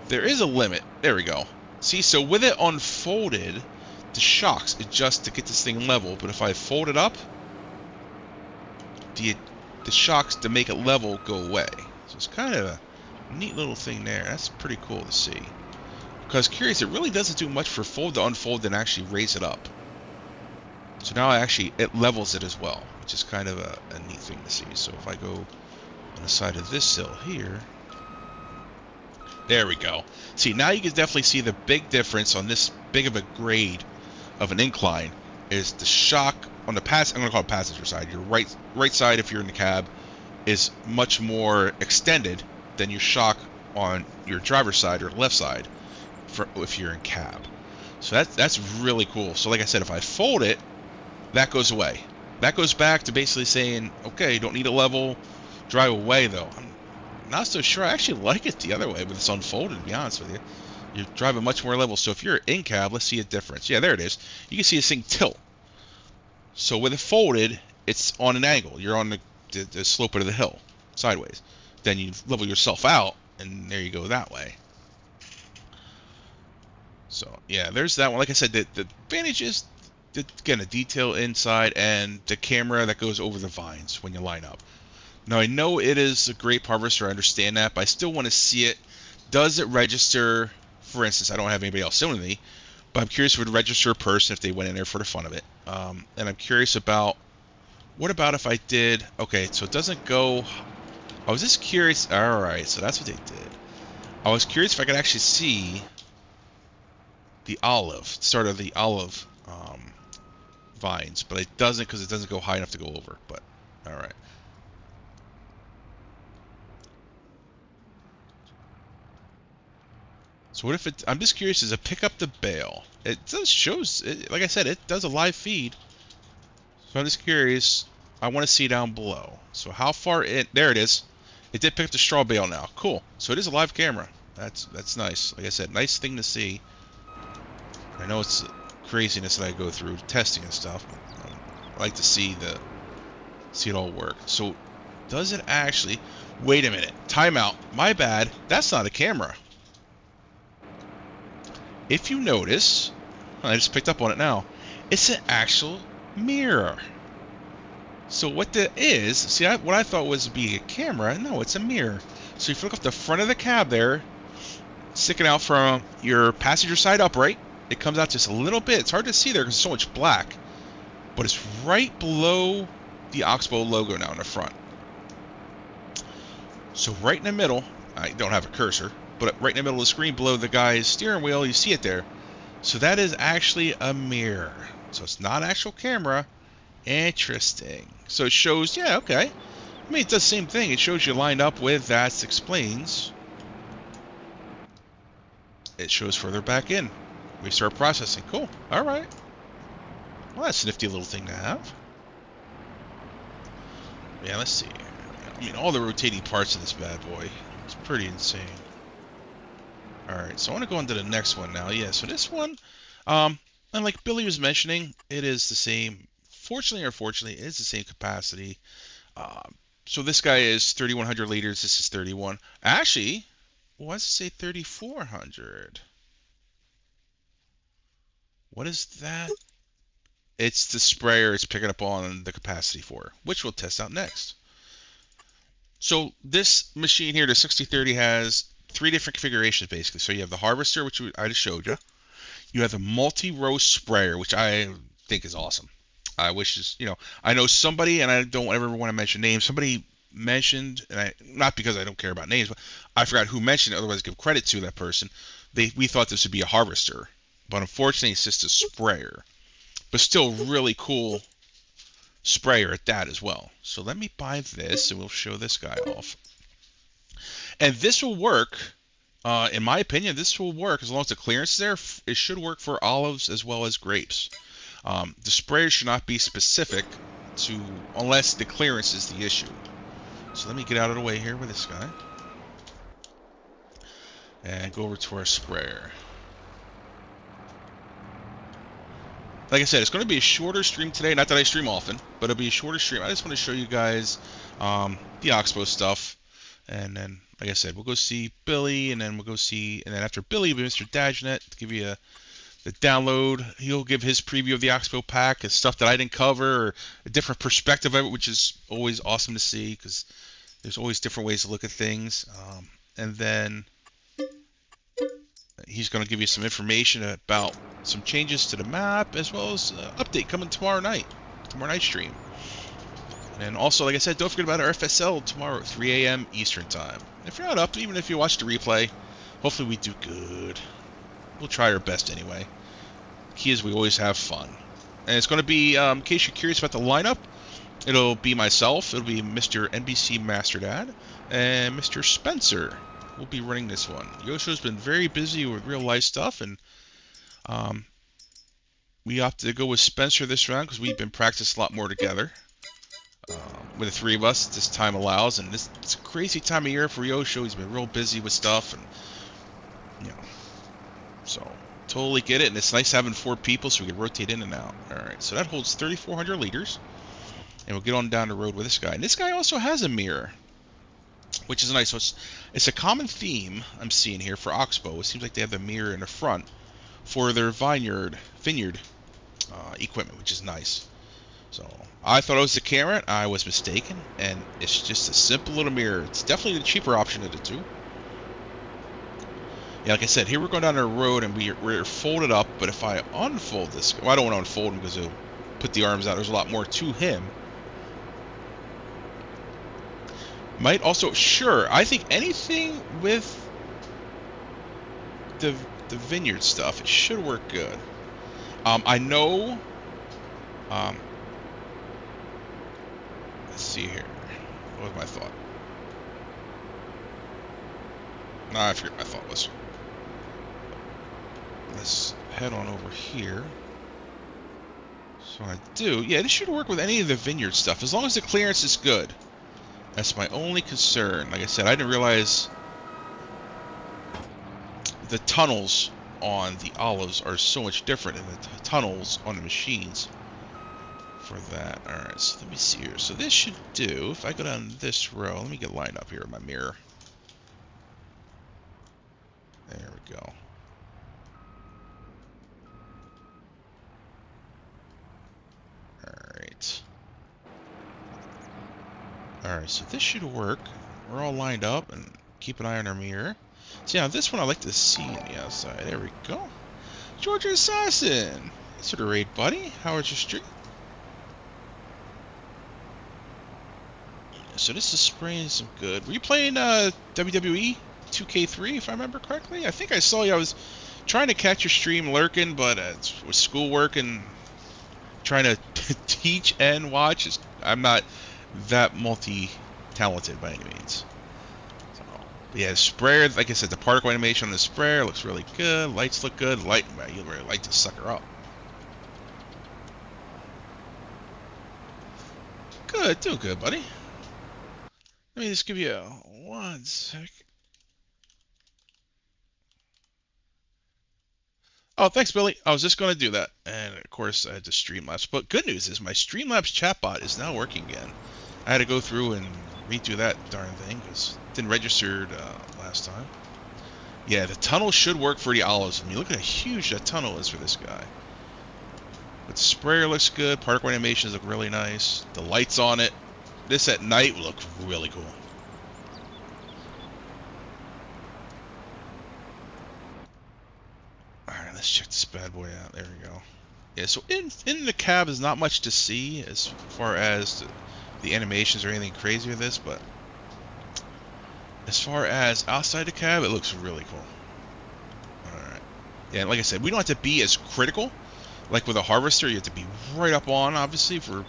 There is a limit. There we go. See, so with it unfolded, the shocks adjust to get this thing level, but if I fold it up, the shocks to make it level go away. So it's kind of a neat little thing there. That's pretty cool to see. Because curious, it really doesn't do much for fold to unfold and actually raise it up. So now it levels it as well, which is kind of a neat thing to see. So if I go on the side of this sill here, there we go. See, now you can definitely see the big difference on this big of a grade of an incline is the shock on the I'm going to call it passenger side. Your right side, if you're in the cab, is much more extended than your shock on your driver's side or left side if you're in cab. So that's really cool. So like I said, if I fold it, that goes away. That goes back to basically saying, okay, you don't need a level, drive away though. I'm not so sure. I actually like it the other way with it's unfolded, to be honest with you. You're driving much more level. So if you're in cab, let's see a difference. Yeah, there it is. You can see this thing tilt. So with it folded, it's on an angle. You're on the slope of the hill, sideways. Then you level yourself out, and there you go that way. So yeah, there's that one. Like I said, the advantage is, again, the detail inside and the camera that goes over the vines when you line up. Now, I know it is a grape harvester, I understand that, but I still want to see it. Does it register? For instance, I don't have anybody else similar to me, but I'm curious if it would register a person if they went in there for the fun of it. And I'm curious about, what about if I did, okay, so it doesn't go, I was just curious, alright, so that's what they did. I was curious if I could actually see the start of the olive vines, but it doesn't because it doesn't go high enough to go over, but alright. So what if it, I'm just curious, does it pick up the bale? It shows, like I said, it does a live feed. So I'm just curious, I want to see down below. So how far in, there it is. It did pick up the straw bale now. Cool. So it is a live camera. That's nice. Like I said, nice thing to see. I know it's craziness that I go through testing and stuff, but I like to see it all work. So does it actually, wait a minute, timeout, my bad, that's not a camera. If you notice, I just picked up on it now, it's an actual mirror. So what that is, see, what I thought was be a camera, no, it's a mirror. So if you look up the front of the cab there, sticking out from your passenger side upright, it comes out just a little bit. It's hard to see there because it's so much black, but it's right below the Oxbo logo now in the front. So right in the middle, I don't have a cursor, but right in the middle of the screen below the guy's steering wheel, you see it there. So that is actually a mirror. So it's not an actual camera. Interesting. So it shows, yeah, okay. I mean, it does the same thing. It shows you lined up with, that explains. It shows further back in. Restart processing. Cool. All right. Well, that's a nifty little thing to have. Yeah, let's see. I mean, all the rotating parts of this bad boy. It's pretty insane. Alright, so I want to go on to the next one now. Yeah, so this one, and like Billy was mentioning, it is the same, fortunately or unfortunately, it is the same capacity. So this guy is 3,100 liters, this is 31. Actually, Why does it say 3,400? What is that? It's the sprayer it's picking up on the capacity for, which we'll test out next. So this machine here, the 6030, has three different configurations basically. So you have the harvester, which I just showed you. You have the multi-row sprayer, which I think is awesome. I wish is, I know somebody, and I don't ever want to mention names. Somebody mentioned, and not because I don't care about names, but I forgot who mentioned it. Otherwise, give credit to that person. We thought this would be a harvester, but unfortunately, it's just a sprayer. But still, really cool sprayer at that as well. So let me buy this, and we'll show this guy off. And this will work. In my opinion, this will work as long as the clearance is there. It should work for olives as well as grapes. The sprayer should not be specific to unless the clearance is the issue. So let me get out of the way here with this guy and go over to our sprayer. Like I said, it's going to be a shorter stream today. Not that I stream often, but it'll be a shorter stream. I just want to show you guys the Oxbo stuff. And then, like I said, we'll go see Billy, and then we'll go see, and then after Billy, will be Mr. Dagenet to give you the download. He'll give his preview of the Oxbo pack and stuff that I didn't cover, or a different perspective of it, which is always awesome to see because there's always different ways to look at things. And then he's going to give you some information about some changes to the map, as well as update coming tomorrow night stream. And also, like I said, don't forget about our FSL tomorrow at 3 a.m. Eastern Time. If you're not up, even if you watch the replay, hopefully we do good. We'll try our best anyway. Key is we always have fun. And it's going to be, in case you're curious about the lineup, it'll be myself, it'll be Mr. NBC Master Dad, and Mr. Spencer will be running this one. Yosho's been very busy with real life stuff, and we opted to go with Spencer this round because we've been practicing a lot more together. With the three of us, this time allows, and it's a crazy time of year for Yosho. He's been real busy with stuff, and so totally get it. And it's nice having four people so we can rotate in and out. All right, so that holds 3,400 liters, and we'll get on down the road with this guy. And this guy also has a mirror, which is nice. So it's a common theme I'm seeing here for Oxbo. It seems like they have the mirror in the front for their vineyard equipment, which is nice. So I thought it was the camera. I was mistaken, and it's just a simple little mirror. It's definitely the cheaper option of the two. Yeah, like I said, here we're going down the road, and we're folded up. But if I unfold this, well, I don't want to unfold him because he'll put the arms out. There's a lot more to him. Might also, sure, I think anything with the vineyard stuff, it should work good. I know. Let's see here. What was my thought? No, I forget what my thought was. Let's head on over here. So I do. Yeah, this should work with any of the vineyard stuff, as long as the clearance is good. That's my only concern. Like I said, I didn't realize the tunnels on the olives are so much different than the tunnels on the machines for that. Alright, so let me see here. So this should do, if I go down this row, let me get lined up here with my mirror. There we go. Alright. Alright, so this should work. We're all lined up, and keep an eye on our mirror. So yeah, this one I like to see on the outside. There we go. Georgia Assassin! Thanks for the raid, buddy. How was your stream? So this is spraying some good. Were you playing WWE 2K3, if I remember correctly? I think I saw you. I was trying to catch your stream lurking, but with schoolwork and trying to teach and watch, I'm not that multi-talented by any means. So, yeah, sprayer, like I said, the particle animation on the sprayer looks really good. Lights look good. You really light the sucker up. Good, doing good, buddy. Let me just give you one sec. Oh, thanks, Billy. I was just going to do that. And, of course, I had to Streamlabs. But good news is my Streamlabs chatbot is now working again. I had to go through and redo that darn thing because it didn't register last time. Yeah, the tunnel should work for the olives. I mean, look at how huge that tunnel is for this guy. But the sprayer looks good. Particle animations look really nice. The lights on it. This at night will look really cool. Alright, let's check this bad boy out. There we go. Yeah, so in the cab is not much to see as far as the animations or anything crazy with this, but as far as outside the cab, it looks really cool. Alright. Yeah, like I said, we don't have to be as critical. Like with a harvester, you have to be right up on, obviously, for,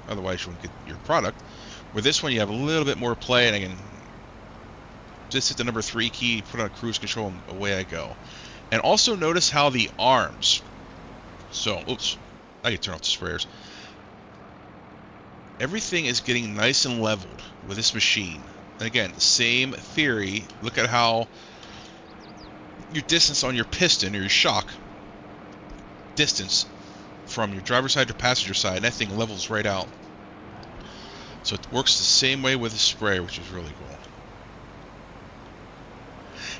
otherwise you won't get your product. With this one, you have a little bit more play, and I can just hit the number 3 key, put on cruise control, and away I go. And also notice how the arms, so, oops, I can turn off the sprayers. Everything is getting nice and leveled with this machine. And again, same theory. Look at how your distance on your piston or your shock distance from your driver's side to passenger side, that thing levels right out. So it works the same way with the sprayer, which is really cool.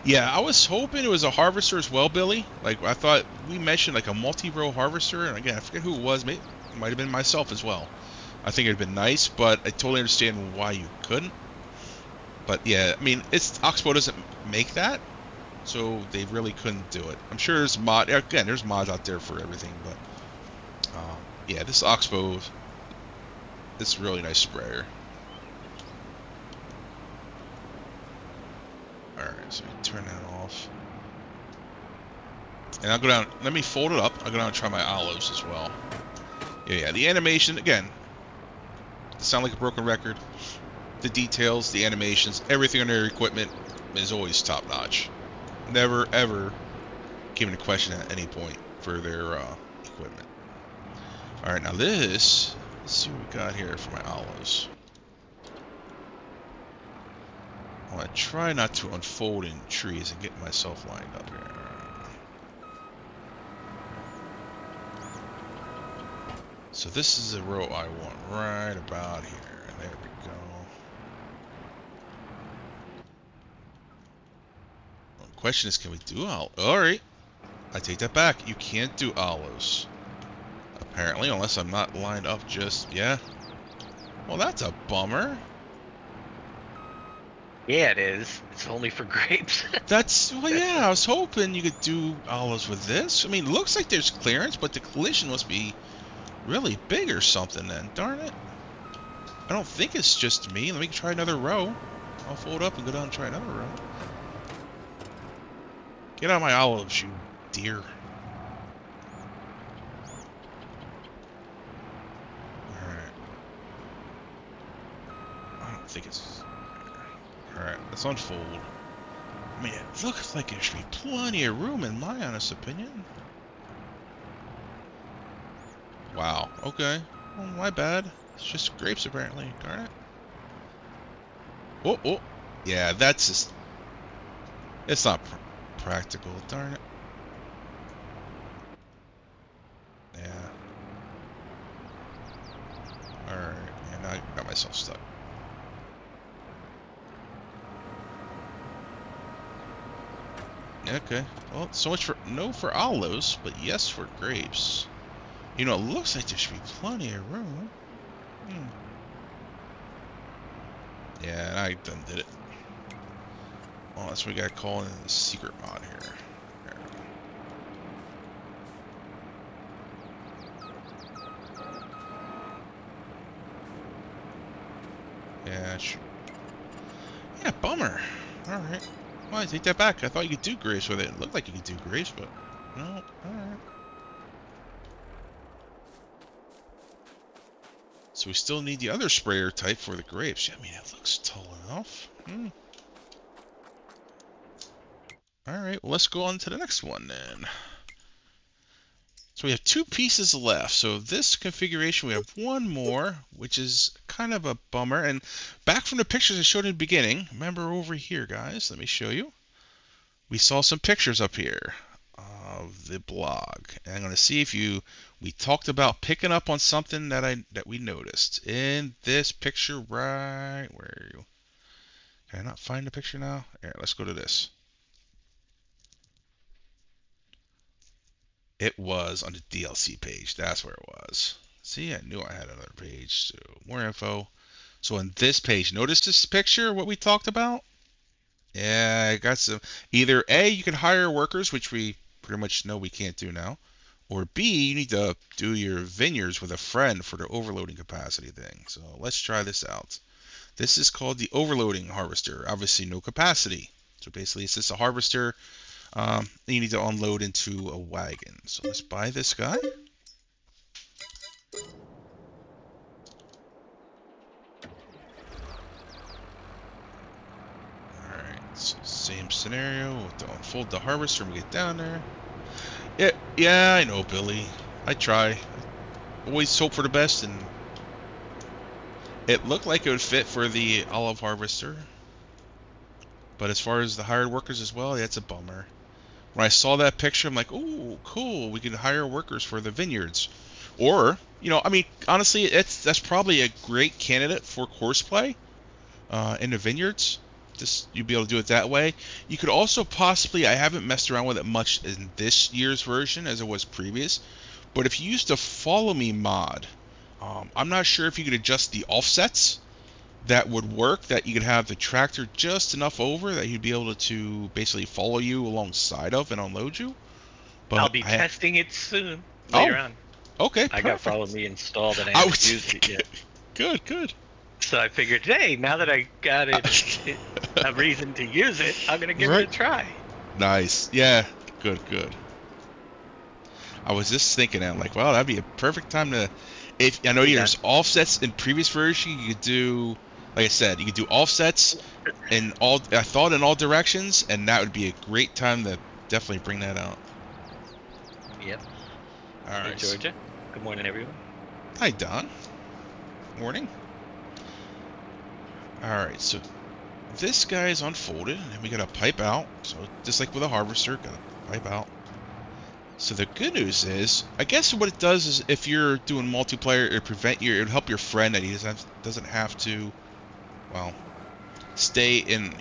Yeah, I was hoping it was a harvester as well, Billy. Like, I thought we mentioned like a multi-row harvester, and again, I forget who it was. Maybe it might have been myself as well. I think it'd been nice, but I totally understand why you couldn't. But yeah, I mean, Oxbo doesn't make that, so they really couldn't do it. I'm sure there's mods out there for everything, but yeah, this Oxbo, it's a really nice sprayer. All right, so we turn that off, and I'll go down. Let me fold it up. I'll go down and try my olives as well. Yeah, the animation again. Sound like a broken record. The details, the animations, everything on their equipment is always top notch. Never ever came into question at any point for their equipment. All right, now let's see what we got here for my olives. I want to try not to unfold in trees and get myself lined up here. So this is the row I want right about here. There we go. Well, the question is, can we do olives? All right, I take that back. You can't do olives. Apparently, unless I'm not lined up just... Yeah. Well, that's a bummer. Yeah, it is. It's only for grapes. Well, yeah, I was hoping you could do olives with this. I mean, it looks like there's clearance, but the collision must be really big or something then. Darn it. I don't think it's just me. Let me try another row. I'll fold up and go down and try another row. Get out of my olives, you deer. Alright. I don't think it's... Alright, let's unfold. I mean, it looks like there should be plenty of room in my honest opinion. Wow, okay. Well, my bad. It's just grapes apparently, darn it. Oh. Yeah, that's just... It's not practical, darn it. Yeah. Alright, and I got myself stuck. Okay. Well, so much for no for olives, but yes for grapes. You know, it looks like there should be plenty of room. Yeah, I done did it. Well, that's what we gotta call in the secret mod here. Yeah, sure. Yeah, bummer. Alright. Well, I take that back. I thought you could do grapes with it. It looked like you could do grapes, but no. Alright. So we still need the other sprayer type for the grapes. Yeah, I mean, it looks tall enough. Alright, well, let's go on to the next one then. So we have 2 pieces left. So this configuration, we have one more, which is kind of a bummer. And back from the pictures I showed in the beginning, remember over here, guys, let me show you. We saw some pictures up here of the blog. And I'm going to see if we talked about picking up on something that we noticed. In this picture right, where are you? Can I not find the picture now? Here, let's go to this. It was on the DLC page. That's where it was. See, I knew I had another page. So more info. So on this page, notice this picture, what we talked about? Yeah, I got some. Either A, you can hire workers, which we pretty much know we can't do now, or B, you need to do your vineyards with a friend for the overloading capacity thing. So let's try this out. This is called the overloading harvester. Obviously, no capacity. So basically, it's just a harvester. You need to unload into a wagon. So let's buy this guy. Alright, so same scenario. We'll have to unfold the harvester when we get down there. Yeah, I know, Billy. I try. Always hope for the best, and it looked like it would fit for the olive harvester. But as far as the hired workers as well, that's a bummer. When I saw that picture, I'm like, "Oh, cool! We can hire workers for the vineyards." Or, I mean, honestly, that's probably a great candidate for course play in the vineyards. Just you'd be able to do it that way. You could also possibly, I haven't messed around with it much in this year's version as it was previous, but if you used the follow me mod, I'm not sure if you could adjust the offsets that would work, that you could have the tractor just enough over that you'd be able to basically follow you alongside of and unload you. I'll But be testing it soon, later oh, on. okay, I got Follow perfect. Me installed and I I haven't was used it yet. good, good. So I figured, hey, now that I got a reason to use it, I'm gonna give it a Right. try. Nice. Yeah, good, good. I was just thinking, I'm like, well, that'd be a perfect time to. If I know We got there's offsets in previous version, you could do, like I said, you could do offsets in all. I thought in all directions, and that would be a great time to definitely bring that out. Yep. All Hey, right. Georgia. Good morning, everyone. Hi, Don. Morning. All right. So this guy is unfolded, and we got to pipe out. So just like with a harvester, got to pipe out. So the good news is, I guess what it does is if you're doing multiplayer, it'll help your friend that he doesn't have to, well, stay in,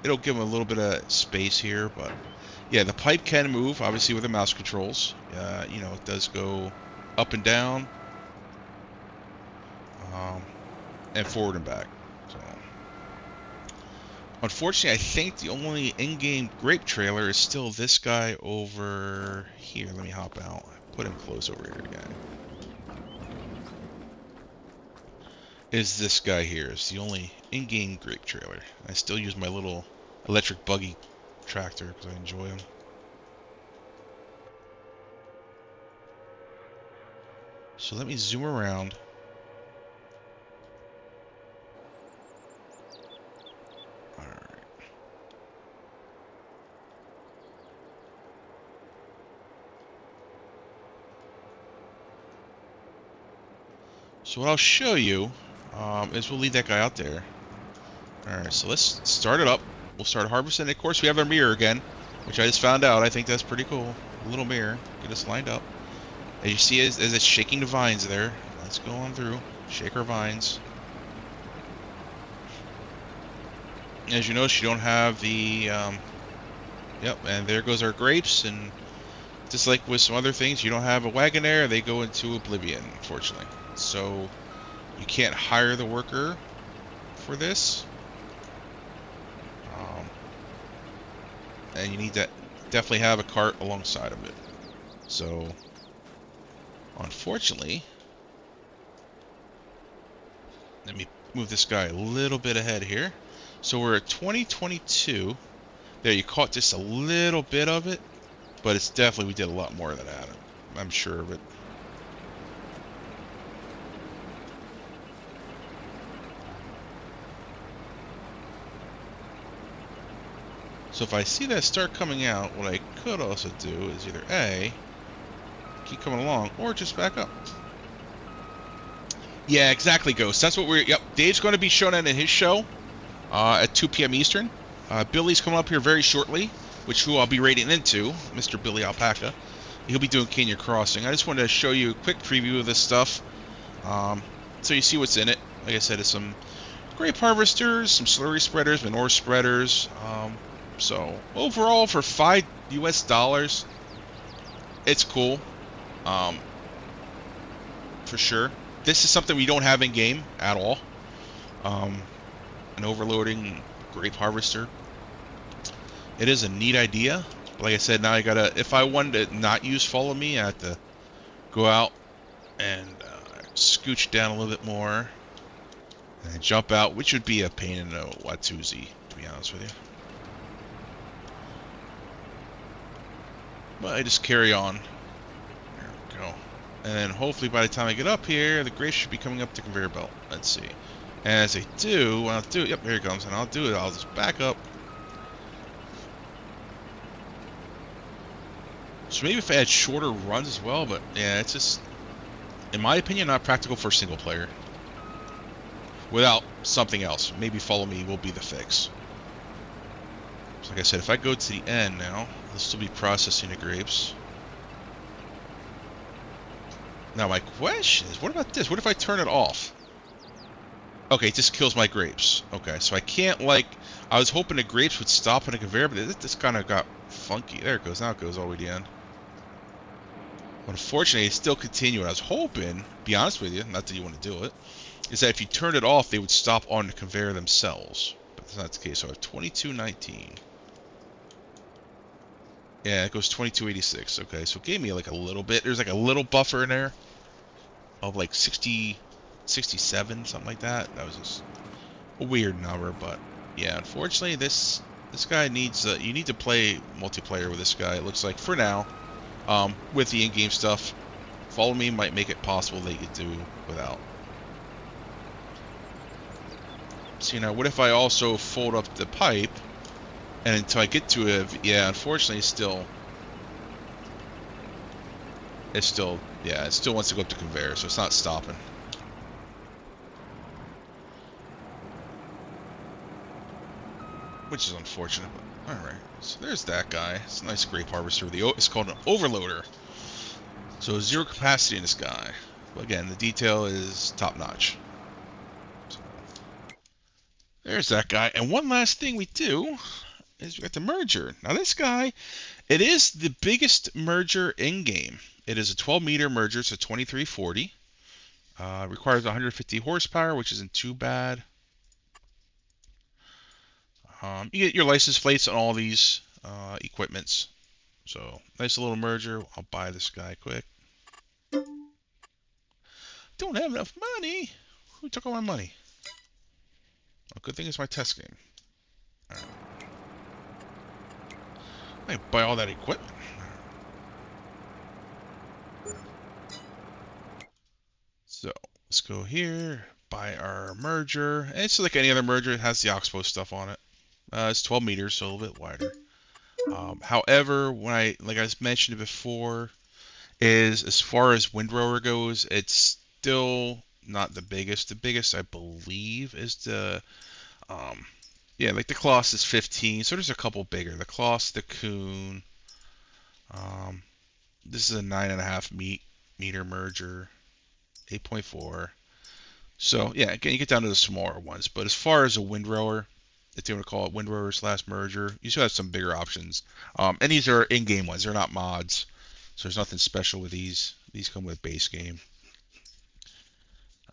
it'll give him a little bit of space here, but yeah, the pipe can move, obviously with the mouse controls. It does go up and down, um, and forward and back. So, unfortunately, I think the only in-game grape trailer is still this guy over here. Let me hop out. Put him close over here again. Is this guy here. It's the only in-game grape trailer. I still use my little electric buggy tractor because I enjoy them. So let me zoom around. Alright. So what I'll show you is we'll leave that guy out there. Alright, so let's start it up. We'll start harvesting. Of course, we have our mirror again, which I just found out. I think that's pretty cool. A little mirror. Get us lined up. As you see, as it's shaking the vines there. Let's go on through. Shake our vines. As you notice, you don't have the... yep, and there goes our grapes. And just like with some other things, you don't have a wagon there. They go into oblivion, unfortunately. So you can't hire the worker for this. And you need to definitely have a cart alongside of it. So, unfortunately, let me move this guy a little bit ahead here. So we're at 2022. There, you caught just a little bit of it, but it's definitely, we did a lot more than that. I'm sure of it. So if I see that start coming out, what I could also do is either A, keep coming along, or just back up. Yeah, exactly, Ghost. That's what yep, Dave's going to be showing that in his show at 2 p.m. Eastern. Billy's coming up here very shortly, who I'll be rating into, Mr. Billy Alpaca. He'll be doing Kenya Crossing. I just wanted to show you a quick preview of this stuff, so you see what's in it. Like I said, it's some grape harvesters, some slurry spreaders, manure spreaders. So overall, for $5 US, It's cool, um, for sure. This is something we don't have in game at all. Um, an overloading grape harvester. It is a neat idea. But like I said, now I gotta. If I wanted to not use follow me, I have to go out and scooch down a little bit more and then jump out, which would be a pain in the Watusi, to be honest with you. But I just carry on. There we go. And then hopefully by the time I get up here, the grapes should be coming up the conveyor belt. Let's see. And as they do, what I'll do, yep, here it comes. And I'll do it, I'll just back up. So maybe if I had shorter runs as well, but yeah, it's just, in my opinion, not practical for single player. Without something else. Maybe follow me will be the fix. So like I said, if I go to the end now, they'll still be processing the grapes. Now my question is, what about this? What if I turn it off? Okay, it just kills my grapes. Okay, so I can't, like, I was hoping the grapes would stop on a conveyor, but this kind of got funky. There it goes. Now it goes all the way to the end. Unfortunately, it's still continuing. I was hoping, be honest with you, not that you want to do it, is that if you turned it off, they would stop on the conveyor themselves. But that's not the case. So I have 2219. Yeah, it goes 2286. Okay, so it gave me like a little bit. There's like a little buffer in there of like 60, 67, something like that. That was just a weird number, but yeah, unfortunately, this guy needs. You need to play multiplayer with this guy. It looks like for now, with the in-game stuff. Follow me might make it possible they could do without. So, what if I also fold up the pipe, and until I get to it, yeah, unfortunately, yeah, it still wants to go up the conveyor, so it's not stopping. Which is unfortunate, but alright. So there's that guy. It's a nice grape harvester. It's called an overloader. So zero capacity in this guy. But again, the detail is top notch. So there's that guy. And one last thing we do is we got the merger. Now this guy, it is the biggest merger in game. It is a 12-meter merger. It's a 2340. Requires 150 horsepower, which isn't too bad. You get your license plates on all these equipments. So nice little merger. I'll buy this guy quick. Don't have enough money. Who took all my money? Well, good thing it's my test game. All right. I can buy all that equipment. So let's go here. Buy our merger. And it's like any other merger. It has the Oxbo stuff on it. It's 12 meters, so a little bit wider. However, like I mentioned before, is as far as windrower goes, it's still not the biggest. The biggest, I believe, is the yeah, like the Kloss is 15. So there's a couple bigger. The Kloss, the Kuhn. Um, this is a 9.5 meter merger, 8.4. So yeah, again, you get down to the smaller ones. But as far as a windrower, if you want to call it windrower/merger, you still have some bigger options. And these are in-game ones. They're not mods. So there's nothing special with these. These come with base game.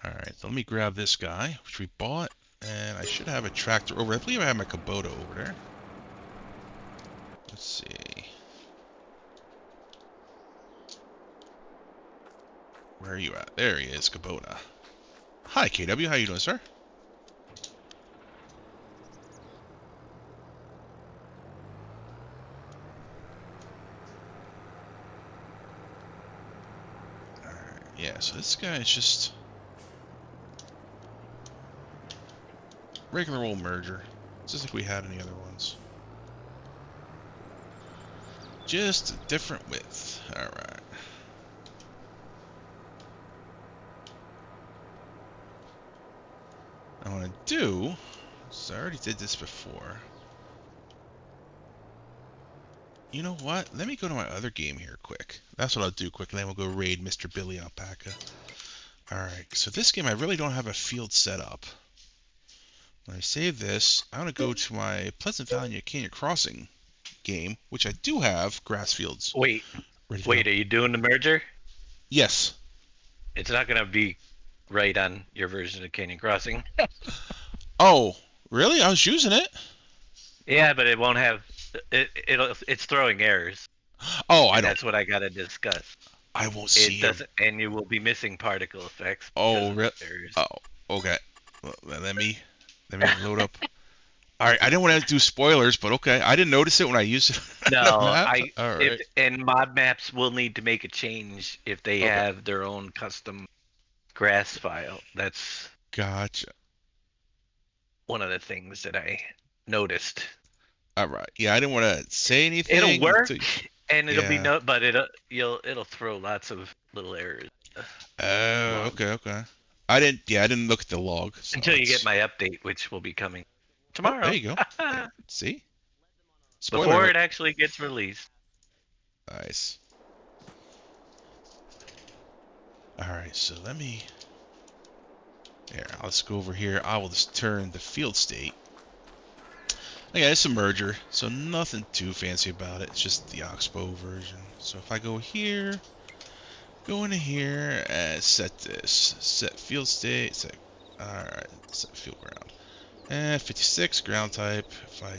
All right, so let me grab this guy, which we bought, and I should have a tractor over. I believe I have my Kubota over there. Let's see. Where are you at? There he is, Kubota. Hi, KW. How you doing, sir? All right, yeah, so this guy is just regular old merger. Just like we had any other ones. Just a different width. All right. I want to do, so I already did this before. You know what? Let me go to my other game here quick. That's what I'll do quick, and then we'll go raid Mr. Billy Alpaca. Alright, so this game I really don't have a field set up. When I save this, I'm going to go to my Pleasant Valley Canyon Crossing game, which I do have grass fields Wait, Ready to go. Wait, are you doing the merger? Yes. It's not gonna be right on your version of Canyon Crossing. Oh, really? I was using it. Yeah, but it won't have it's throwing errors, Oh, I and don't. that's what I gotta discuss. I won't It see a. doesn't, and you will be missing particle effects because Oh, of really? those errors. Oh, okay. Well, let me load up. All right, I didn't want to do spoilers, but okay. I didn't notice it when I used it on the No, map. I All if right. and mod maps will need to make a change if they Okay. have their own custom grass file. That's Gotcha. one of the things that I noticed. All right. Yeah, I didn't want to say It'll anything work, until. and it'll be Yeah. no, but it'll throw lots of little errors Oh, log okay, okay. I didn't. Yeah, I didn't look at the log, so until you get that's. my update, which will be coming Oh, there tomorrow. you go. See? Spoiler Before alert. it actually gets released. Nice. All right, so let me. Here, let's go over here. I will just turn the field state. Okay, it's a merger, so nothing too fancy about it. It's just the Oxbo version. So if I go here, go into here, and set this. Set field state. Set. Alright, set field ground. And 56, ground type. If I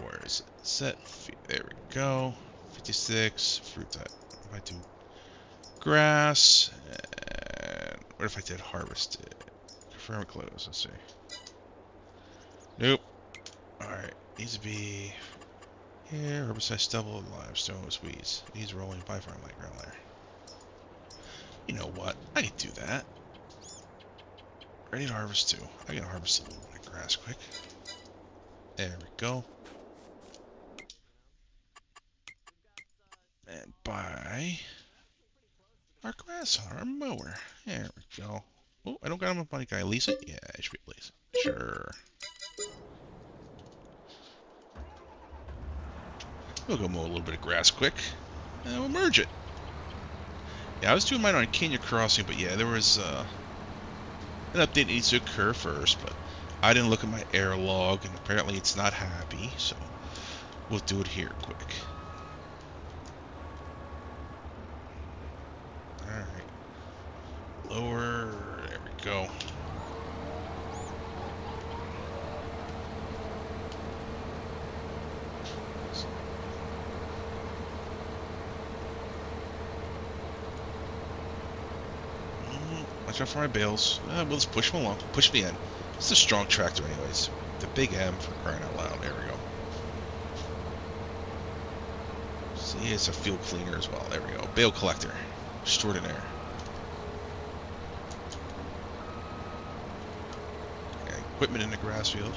where is it? There we go. 56, fruit type. If I do grass, and what if I did harvested? Confirm and close, let's see. Nope. Alright, needs to be here, herbicide stubble, limestone with weeds. Needs rolling by farm like ground layer. You know what? I can do that. Ready to harvest too. I can harvest a little bit of grass quick. There we go. And buy our grass on our mower. There we go. Oh, I don't got enough money. Can I lease it? Yeah, I should be able to lease it. Sure. We'll go mow a little bit of grass quick. And we'll merge it. Yeah, I was doing mine on Canyon Crossing, but yeah, there was an update needs to occur first, but I didn't look at my error log, and apparently it's not happy, so we'll do it here quick. Alright. Lower. There we go. Watch out for my bales. We'll just push them along. Push me in. It's a strong tractor anyways. The big M for crying out loud. There we go. See, it's a fuel cleaner as well. There we go. Bale collector. Extraordinaire. Okay, equipment in the grass field.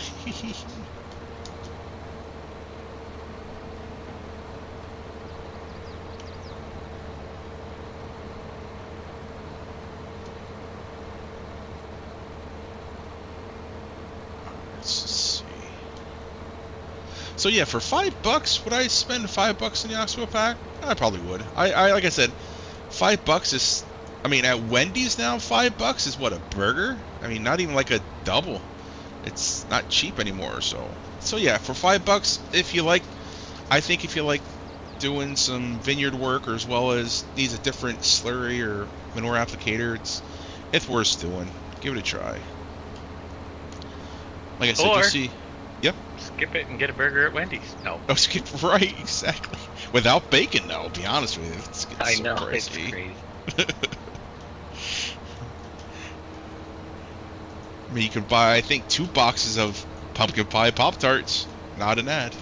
Let's see. So yeah, for $5, would I spend $5 in the Oxbo pack? I probably would. I like I said, $5 is. I mean, at Wendy's now, $5 is what, a burger? I mean, not even like a double. It's not cheap anymore. So yeah, for $5, if you like, I think if you like doing some vineyard work, or as well as needs a different slurry or manure applicator, it's worth doing. Give it a try. Like I said, you Or see. Yep. skip it and get a burger at Wendy's. No, Oh, skip right, exactly. Without bacon, though. I'll be honest with you, it's I so know crispy. it's crazy. I mean, you can buy, I think, 2 boxes of pumpkin pie Pop Tarts. Not an ad.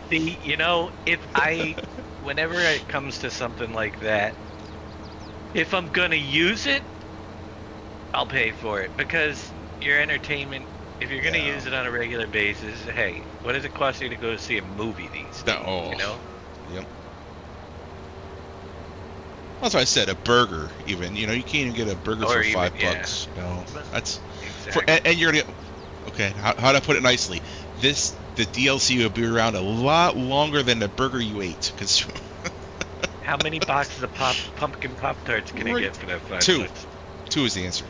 See, whenever it comes to something like that, if I'm gonna use it, I'll pay for it because your entertainment. If you're gonna Yeah. use it on a regular basis, hey, what does it cost you to go see a movie these days? Oh. You know? Yep. That's why I said a burger. Even you can't even get a burger Or for even, $5. No, that's for Exactly. and you're gonna. Okay, how do I put it nicely? The DLC will be around a lot longer than the burger you ate. Cause How many boxes of pumpkin pop tarts can I right, get for that 5 two, bucks? two is the answer.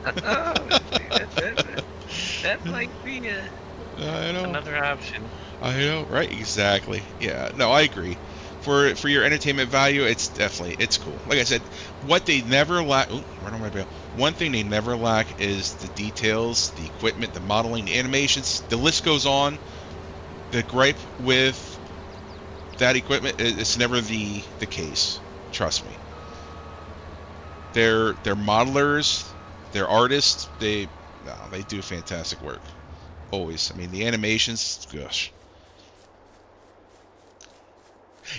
Oh, see, that might be I know. another option. I know, right? Exactly. Yeah. No, I agree. For your entertainment value, it's cool. Like I said, what they never lack. Ooh, right on my bail. One thing they never lack is the details, the equipment, the modeling, the animations. The list goes on. The gripe with that equipment, it's never the case. Trust me. They're modelers, they're artists. They do fantastic work. Always. I mean, the animations, gosh.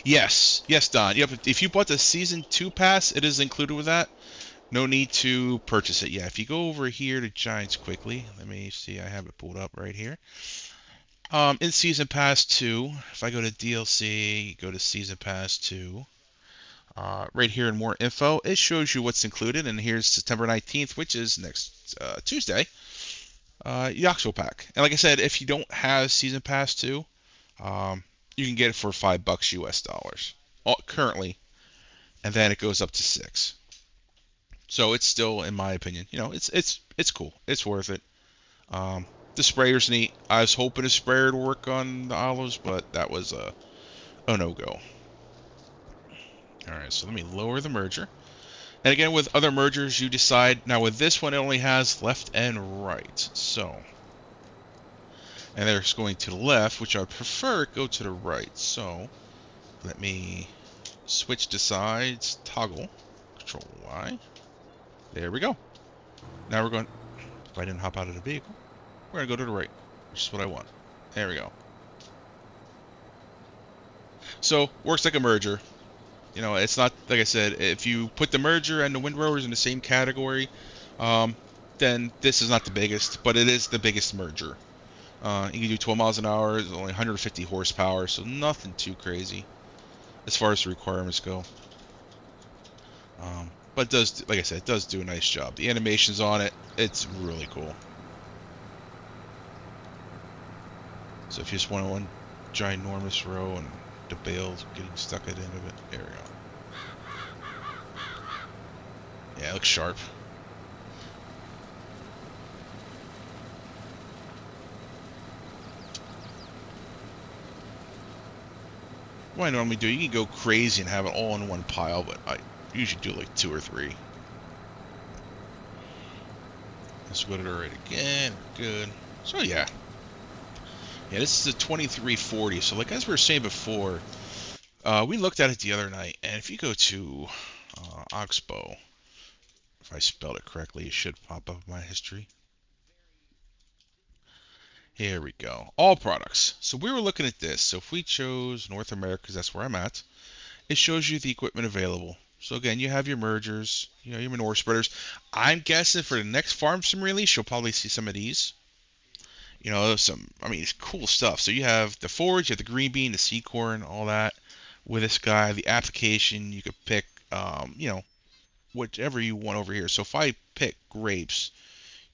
Yes, Don. Yep. If you bought the season 2 pass, it is included with that. No need to purchase it. Yeah. If you go over here to Giants quickly, let me see. I have it pulled up right here. In season pass 2, if I go to DLC, go to season pass 2. Right here in more info, it shows you what's included, and here's September 19th, which is next Tuesday. Oxbo pack, and like I said, if you don't have season pass 2, um, you can get it for $5 US dollars currently, and then it goes up to 6. So it's still, in my opinion, it's cool. It's worth it. Um, the sprayer's neat. I was hoping a sprayer to work on the olives, but that was a no go. All right, so let me lower the merger. And again, with other mergers, you decide. Now, with this one, it only has left and right. So, and there's going to the left, which I would prefer go to the right. So, let me switch to sides, toggle, Control Y. There we go. Now we're going. If I didn't hop out of the vehicle, we're going to go to the right, which is what I want. There we go. So, works like a merger. It's not, like I said, if you put the merger and the windrowers in the same category, um, then this is not the biggest, but it is the biggest merger. You can do 12 miles an hour, it's only 150 horsepower, so nothing too crazy as far as the requirements go. But it does, like I said, it does do a nice job. The animations on it, it's really cool. So if you just want one ginormous row and the bales getting stuck at the end of it, there we go. Yeah, it looks sharp. What I normally do, you can go crazy and have it all in one pile, but I usually do like 2 or 3. Let's go to the right again. Good. So yeah. Yeah, this is a 2340. So like as we were saying before, we looked at it the other night, and if you go to Oxbo, if I spelled it correctly, it should pop up in my history. Here we go. All products. So we were looking at this. So if we chose North America, because that's where I'm at, it shows you the equipment available. So again, you have your mergers, your manure spreaders. I'm guessing for the next farm sim release, you'll probably see some of these. It's cool stuff. So you have the forage, you have the green bean, the seed corn, all that. With this guy, the application, you could pick, whichever you want over here. So if I pick grapes,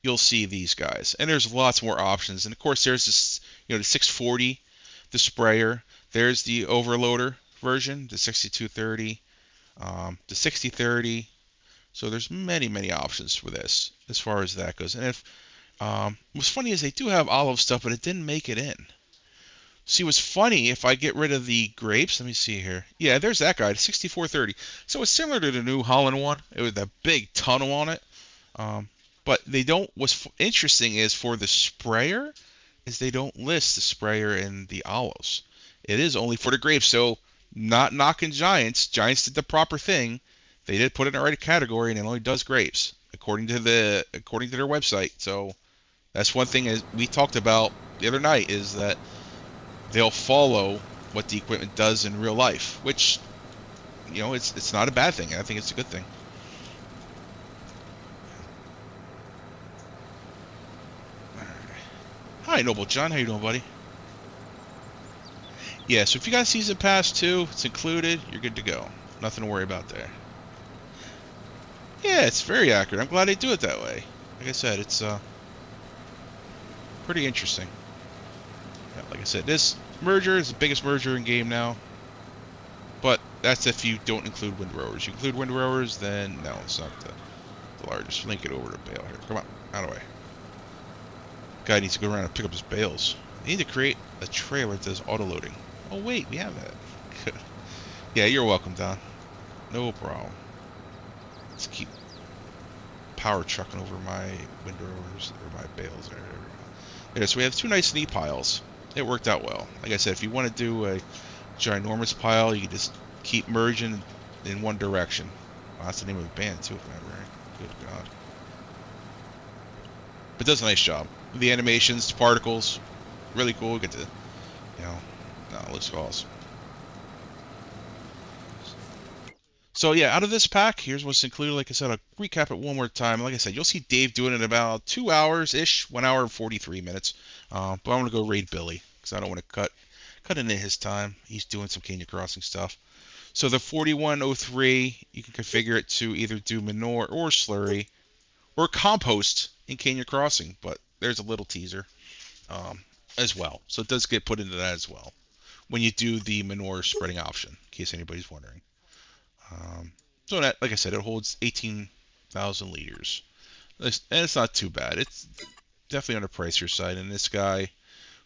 you'll see these guys. And there's lots more options. And of course, there's this, the 640, the sprayer. There's the overloader version, the 6230, the 6030. So there's many, many options for this as far as that goes. And if what's funny is they do have olive stuff, but it didn't make it in. See, what's funny, if I get rid of the grapes, let me see here. Yeah, there's that guy, the 6430. So it's similar to the New Holland one. It was that big tunnel on it. Um, but they don't. What's interesting is for the sprayer, is they don't list the sprayer in the olives. It is only for the grapes. So not knocking Giants. Giants did the proper thing. They did put it in the right category, and it only does grapes according to their website. So that's one thing as we talked about the other night is that they'll follow what the equipment does in real life, which it's not a bad thing. I think it's a good thing. Hi, Noble John. How you doing, buddy? Yeah, so if you got Season Pass 2, it's included. You're good to go. Nothing to worry about there. Yeah, it's very accurate. I'm glad they do it that way. Like I said, it's pretty interesting. Yeah, like I said, this merger is the biggest merger in game now. But that's if you don't include windrowers. You include windrowers, then no, it's not the largest. Link it over to Bale here. Come on, out of the way. Guy needs to go around and pick up his bales. I need to create a trailer that does auto loading. Oh wait, we have that. Good. Yeah, you're welcome, Don. No problem. Let's keep power trucking over my windrows or my bales. There we go. Yeah, so we have two nice neat piles. It worked out well. Like I said, if you want to do a ginormous pile, you can just keep merging in one direction. Well, that's the name of the band too, if I remember right. Good God. But it does a nice job. The animations, the particles, really cool. We get to, you know, no, it looks awesome. So yeah, out of this pack, here's what's included. Like I said, I'll recap it one more time. Like I said, you'll see Dave doing it in about 2 hours ish, 1 hour and 43 minutes. But I'm gonna go raid Billy because I don't want to cut into his time. He's doing some Canyon Crossing stuff. So the 4103, you can configure it to either do manure or slurry or compost in Canyon Crossing. But there's a little teaser as well. So it does get put into that as well when you do the manure spreading option, in case anybody's wondering. Um, so that, like I said, it holds 18,000 liters, and it's not too bad. It's definitely on the pricier side. And this guy,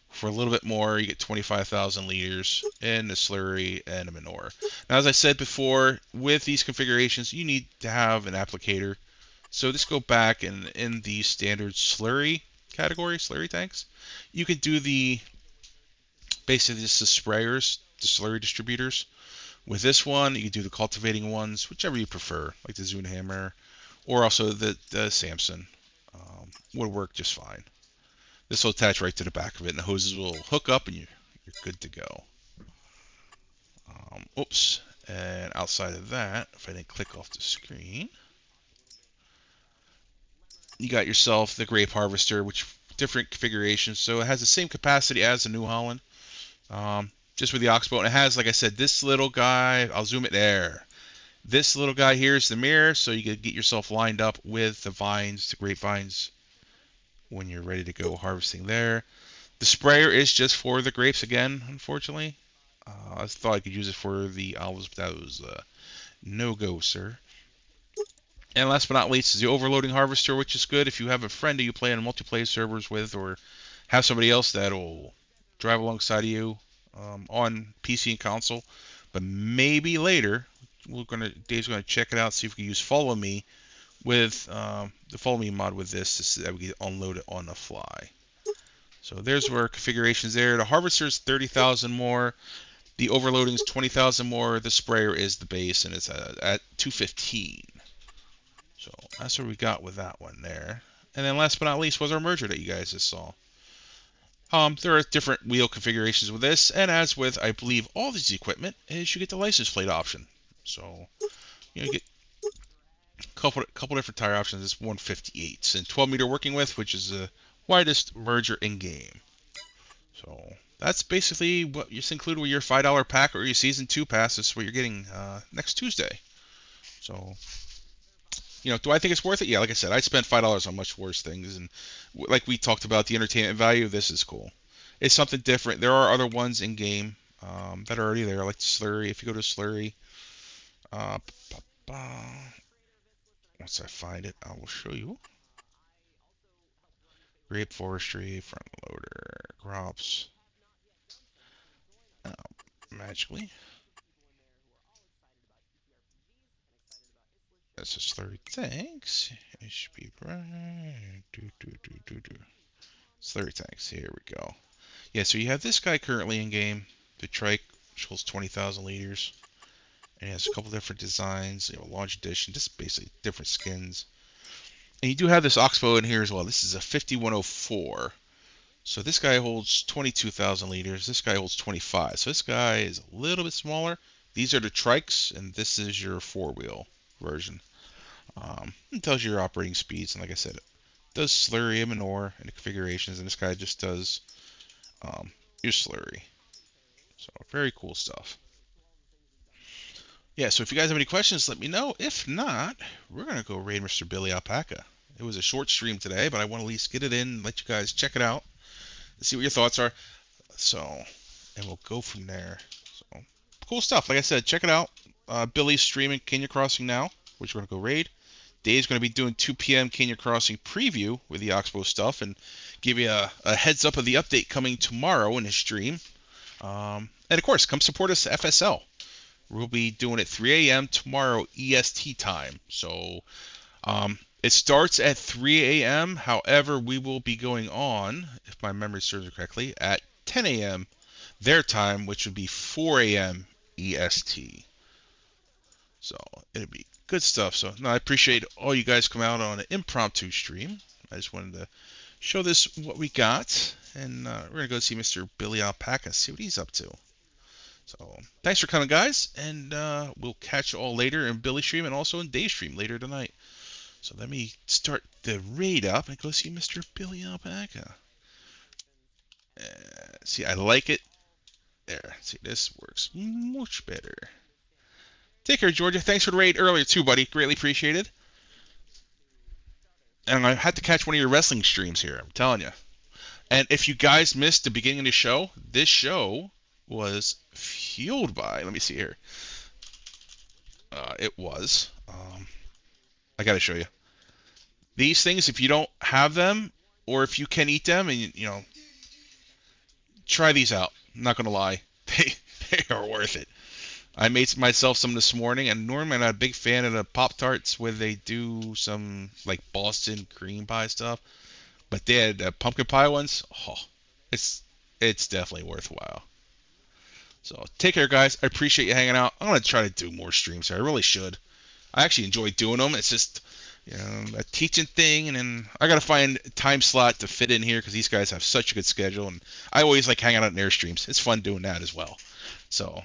for a little bit more, you get 25,000 liters and a slurry and a manure. Now, as I said before, with these configurations, you need to have an applicator. So just go back and in the standard slurry category, slurry tanks, you can do the basically just the sprayers, the slurry distributors. With this one, you can do the cultivating ones, whichever you prefer, like the Zunhammer, or also the Samson. Would work just fine. This will attach right to the back of it, and the hoses will hook up, and you're good to go. Oops. And outside of that, if I didn't click off the screen, you got yourself the grape harvester, which different configurations. So it has the same capacity as the New Holland, just with the Oxbo. And it has, like I said, this little guy. I'll zoom it there. This little guy here is the mirror, so you can get yourself lined up with the vines, the grapevines, when you're ready to go harvesting there. The sprayer is just for the grapes again, unfortunately. I thought I could use it for the olives, but that was no go, sir. And last but not least is the overloading harvester, which is good if you have a friend who you play on multiplayer servers with, or have somebody else that'll drive alongside of you on PC and console. But maybe later, Dave's gonna check it out, see if we can use Follow Me with the Follow Me mod with this, so that we can unload it on the fly. So there's our configurations there. The harvester is 30,000 more. The overloading is 20,000 more. The sprayer is the base, and it's at 215. So that's what we got with that one there. And then last but not least was our merger that you guys just saw. There are different wheel configurations with this, and as with I believe all these equipment, is you get the license plate option. So you get a couple different tire options. It's 158s and 12-meter working width, which is the widest merger in game. So that's basically what you include with your $5 pack or your season 2 pass. This is what you're getting next Tuesday. So do I think it's worth it? Yeah, like I said, I spent $5 on much worse things, and like we talked about, the entertainment value. This is cool. It's something different. There are other ones in game that are already there, like the Slurry. If you go to Slurry, uh, once I find it, I will show you. Grape Forestry, front loader, crops, uh, magically. That's a Slurry. Thanks. HP Brian. Slurry tanks. Here we go. Yeah, so you have this guy currently in game, the trike, which holds 20,000 liters, and it has a couple different designs, a launch edition, just basically different skins. And you do have this Oxbo in here as well. This is a 5104. So this guy holds 22,000 liters. This guy holds 25. So this guy is a little bit smaller. These are the trikes, and this is your four-wheel version. It tells you your operating speeds, and like I said, it does slurry and manure and the configurations, and this guy just does your slurry. So very cool stuff. Yeah, so if you guys have any questions, let me know. If not, we're going to go raid Mr. Billy Alpaca. It was a short stream today, but I want to at least get it in and let you guys check it out and see what your thoughts are. So, and we'll go from there. So, cool stuff. Like I said, check it out. Billy's streaming Kenya Crossing now, which we're going to go raid. Dave's going to be doing 2 p.m. Canyon Crossing preview with the Oxbo stuff and give you a heads up of the update coming tomorrow in his stream. And of course, come support us at FSL. We'll be doing it 3 a.m. tomorrow EST time. So it starts at 3 a.m. However, we will be going on, if my memory serves me correctly, at 10 a.m. their time, which would be 4 a.m. EST. So it'd be good stuff. So no, I appreciate all you guys come out on an impromptu stream. I just wanted to show this what we got, and we're gonna go see Mr. Billy Alpaca, see what he's up to. So thanks for coming, guys, and we'll catch you all later in Billy's stream and also in Dave's stream later tonight. So let me start the raid up and go see Mr. Billy Alpaca. See, I like it. There. See, this works much better. Take care, Georgia. Thanks for the raid earlier too, buddy. Greatly appreciated. And I had to catch one of your wrestling streams here. I'm telling you. And if you guys missed the beginning of the show, this show was fueled by. Let me see here. It was. I gotta show you. These things, if you don't have them, or if you can eat them, and try these out. I'm not gonna lie, they are worth it. I made myself some this morning, and normally I'm not a big fan of the Pop Tarts where they do some like Boston cream pie stuff, but they had pumpkin pie ones. Oh, it's it's definitely worthwhile. So take care, guys. I appreciate you hanging out. I'm gonna try to do more streams here. I really should. I actually enjoy doing them. It's just a teaching thing, and then I gotta find a time slot to fit in here because these guys have such a good schedule, and I always like hanging out in their streams. It's fun doing that as well. So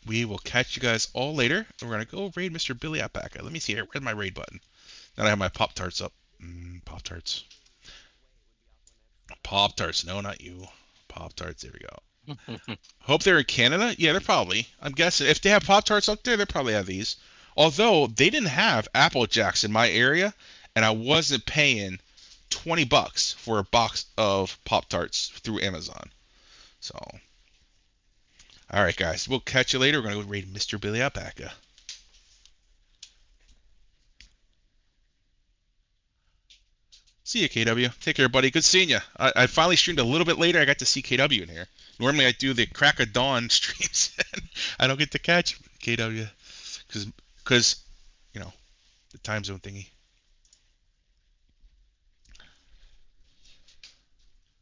we will catch you guys all later. We're gonna go raid Mr. Billy Alpaca. Let me see here. Where's my raid button? Then I have my Pop Tarts up. Pop Tarts. Pop Tarts. No, not you. Pop Tarts. There we go. Hope they're in Canada. Yeah, they're probably. I'm guessing if they have Pop Tarts up there, they probably have these. Although they didn't have Apple Jacks in my area, and I wasn't paying $20 for a box of Pop Tarts through Amazon. So, all right, guys, we'll catch you later. We're gonna go raid Mr. Billy Alpaca. See you, KW. Take care, buddy. Good seeing you. I finally streamed a little bit later. I got to see KW in here. Normally, I do the crack of dawn streams. And I don't get to catch KW because you know the time zone thingy.